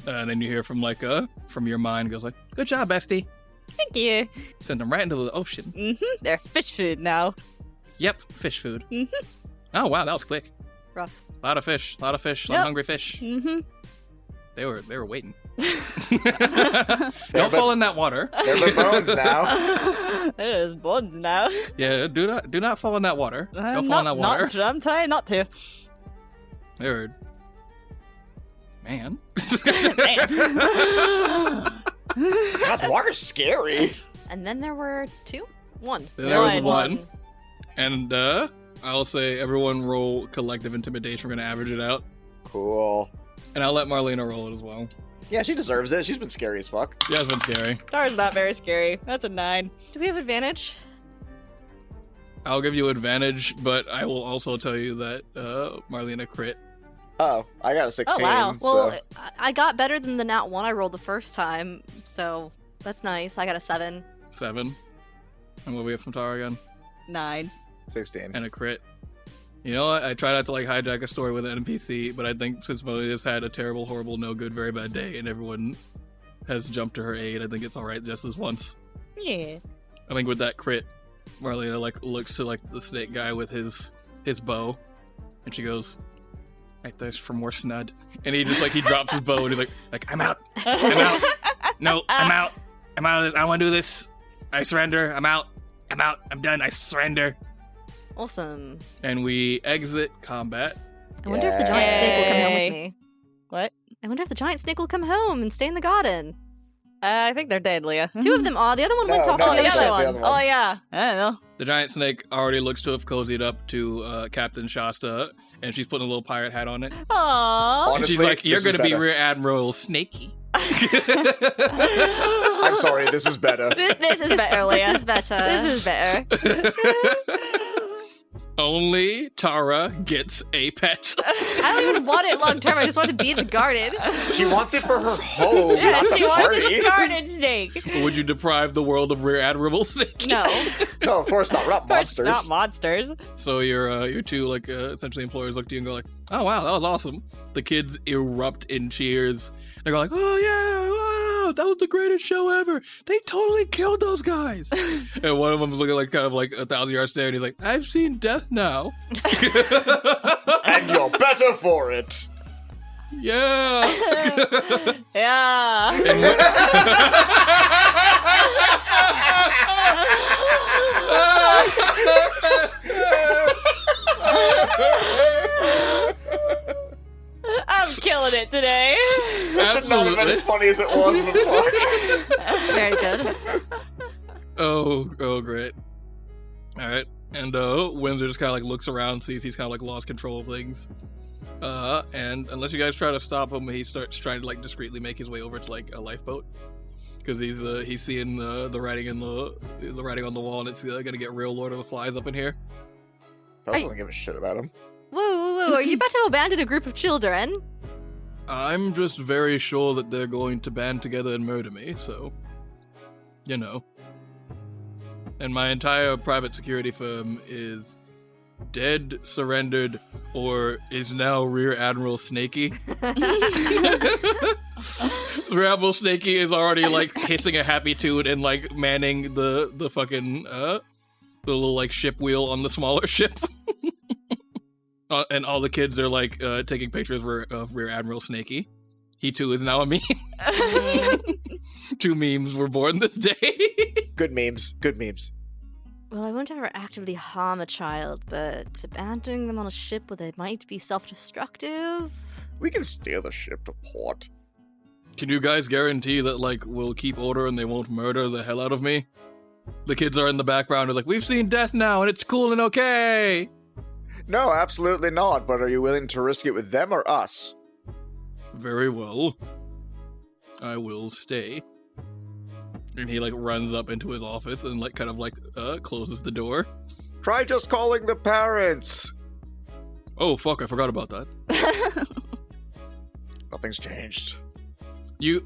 And then you hear from like from your mind goes like, "Good job, bestie." Thank you. Send them right into the ocean. They're fish food now. Yep, fish food. Oh wow, that was quick. Rough. A lot of fish, some hungry fish. They were waiting. Don't fall in that water. They're bones now. There's bones now. Yeah, do not fall in that water. Don't fall in that water. I'm trying not to. Third. Man. God, the water's scary. And then there were 2? 1. There was 1. And I'll say everyone roll collective intimidation. We're gonna average it out. Cool. And I'll let Marlena roll it as well. Yeah, she deserves it. She's been scary as fuck. Yeah, it's been scary. Tara's not very scary. That's a 9. Do we have advantage? I'll give you advantage, but I will also tell you that Marlena crit. Oh, I got a 16. Oh, wow. Well, So. I got better than the nat 1 I rolled the first time, so that's nice. I got a 7. 7. And what we have from Tara again? 9. 16. And a crit. You know what? I try not to like hijack a story with an NPC, but I think since Marlena's had a terrible, horrible, no good, very bad day, and everyone has jumped to her aid, I think it's alright just this once. Yeah. I think with that crit, Marlena like looks to like the snake guy with his bow, and she goes, "I thirst for more snud." And he just like he drops his bow and he's like I'm out. No, I'm out. I don't want to do this. I surrender. I'm out. I'm done. I surrender. Awesome. And we exit combat. I wonder if the giant snake will come home with me. What? I wonder if the giant snake will come home and stay in the garden. I think they're dead, Leah. 2 of them are. The other one went No, off no, on the the other other one. one. The other one. Oh, yeah. I don't know. The giant snake already looks to have cozied up to Captain Shasta, and she's putting a little pirate hat on it. Aww. And Honestly, she's like, "You're this is going to be better. Rear Admiral Snakey." I'm sorry, this is better. This is better, Leah. This is better. This is better. Only Tara gets a pet. I don't even want it long term. I just want to be in the garden. She wants it for her home, Yeah, not she the wants party. a garden snake. Would you deprive the world of Rear Admiral Snake? No. No, of course not. We're not monsters. Not monsters. So your two essentially employers look to you and go like, "Oh wow, that was awesome." The kids erupt in cheers. They go like, "Oh yeah, wow, that was the greatest show ever. They totally killed those guys." And one of them's looking like kind of like 1,000 yards there, and he's like, "I've seen death now." And you're better for it. Yeah. Yeah. I'm killing it today. That should not have been as funny as it was before. Very good. Oh, great. All right. And Windsor just kind of like looks around, sees he's kind of like lost control of things. And unless you guys try to stop him, he starts trying to like discreetly make his way over to like a lifeboat, because he's seeing the writing in the writing on the wall, and it's gonna get real Lord of the Flies up in here. I don't give a shit about him. Whoa. Are you about to abandon a group of children? I'm just very sure that they're going to band together and murder me, so you know. And my entire private security firm is dead, surrendered, or is now Rear Admiral Snakey. Rear Admiral Snakey is already like hissing a happy tune and like manning the fucking the little like ship wheel on the smaller ship. And all the kids are like taking pictures of Rear Admiral Snakey. He too is now a meme. 2 memes were born this day. Good memes. Good memes. Well, I won't ever actively harm a child, but abandoning them on a ship where they might be self-destructive? We can steer the ship to port. Can you guys guarantee that like we'll keep order and they won't murder the hell out of me? The kids are in the background. They're like, "We've seen death now, and it's cool and okay." No, absolutely not. But are you willing to risk it with them or us? Very well. I will stay. And he like runs up into his office and like kind of like closes the door. Try just calling the parents. Oh fuck, I forgot about that. Nothing's changed.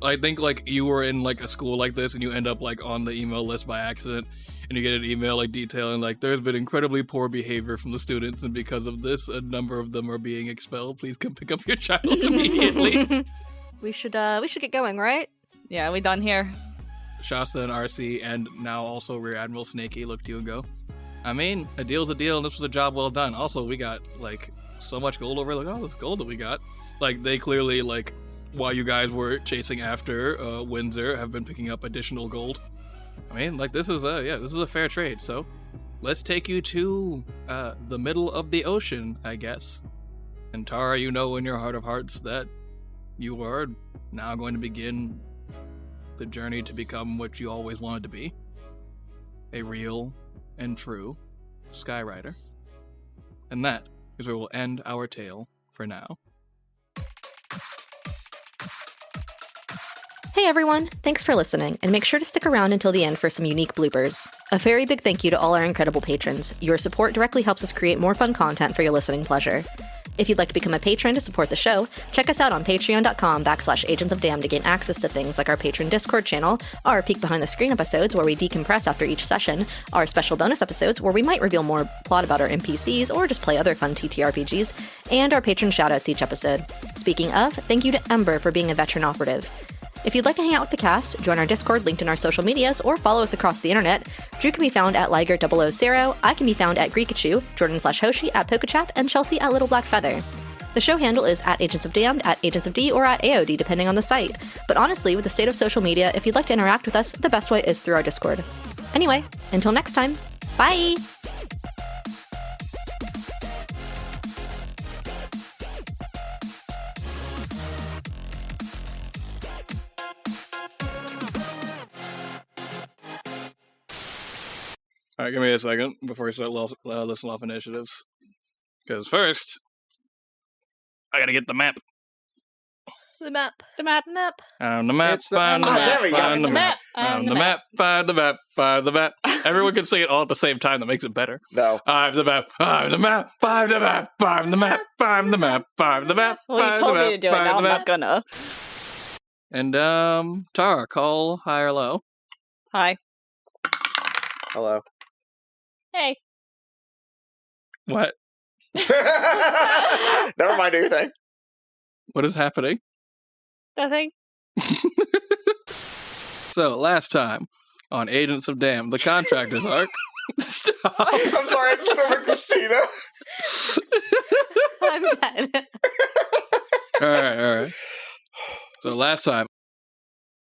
I think like you were in like a school like this and you end up like on the email list by accident, and you get an email like detailing like there's been incredibly poor behavior from the students, and because of this a number of them are being expelled. Please come pick up your child immediately. We should get going, right? Yeah, we done here. Shasta and RC and now also Rear Admiral Snakey look to you and go, I mean, a deal's a deal and this was a job well done. Also, we got like so much gold over, like, oh, this gold that we got. Like they clearly like while you guys were chasing after Windsor have been picking up additional gold. I mean, like this is a fair trade. So let's take you to the middle of the ocean, I guess. And Tara, you know in your heart of hearts that you are now going to begin the journey to become what you always wanted to be. A real and true Skyrider. And that is where we'll end our tale for now. Hey everyone, thanks for listening, and make sure to stick around until the end for some unique bloopers. A very big thank you to all our incredible patrons. Your support directly helps us create more fun content for your listening pleasure. If you'd like to become a patron to support the show, check us out on patreon.com/agentsofdamned to gain access to things like our patron Discord channel, our peek behind the screen episodes where we decompress after each session, our special bonus episodes where we might reveal more plot about our NPCs or just play other fun TTRPGs, and our patron shoutouts each episode. Speaking of, thank you to Eymbr for being a veteran operative. If you'd like to hang out with the cast, join our Discord linked in our social medias, or follow us across the internet, Drew can be found at Liger000, I can be found at Greekachu, Jordan/Hoshi at Pokachap, and Chelsea at Little Black Feather. The show handle is at Agents of Damned, at Agents of D, or at AOD, depending on the site. But honestly, with the state of social media, if you'd like to interact with us, the best way is through our Discord. Anyway, until next time, bye! Alright, give me a second before we start listing off initiatives. Because first, I gotta get the map. The map. The map. Map. On the map, It's the- find the Oh, map, there we go. find the The map. map. On the map, find the map, find the map. Everyone can say it all at the same time. That makes it better. No. I'm the map, I'm the map, find the map, find the map, find the map, find the map. Well, you find told the me map, to do it. find Now the I'm map. not gonna. And Tara, call high or low. Hi. Hello. Hey. What? Never mind anything. What is happening? Nothing. So last time on Agents of Damned, the Contractors arc. Stop. I'm sorry, I just remember Christina. I'm dead. All right. So last time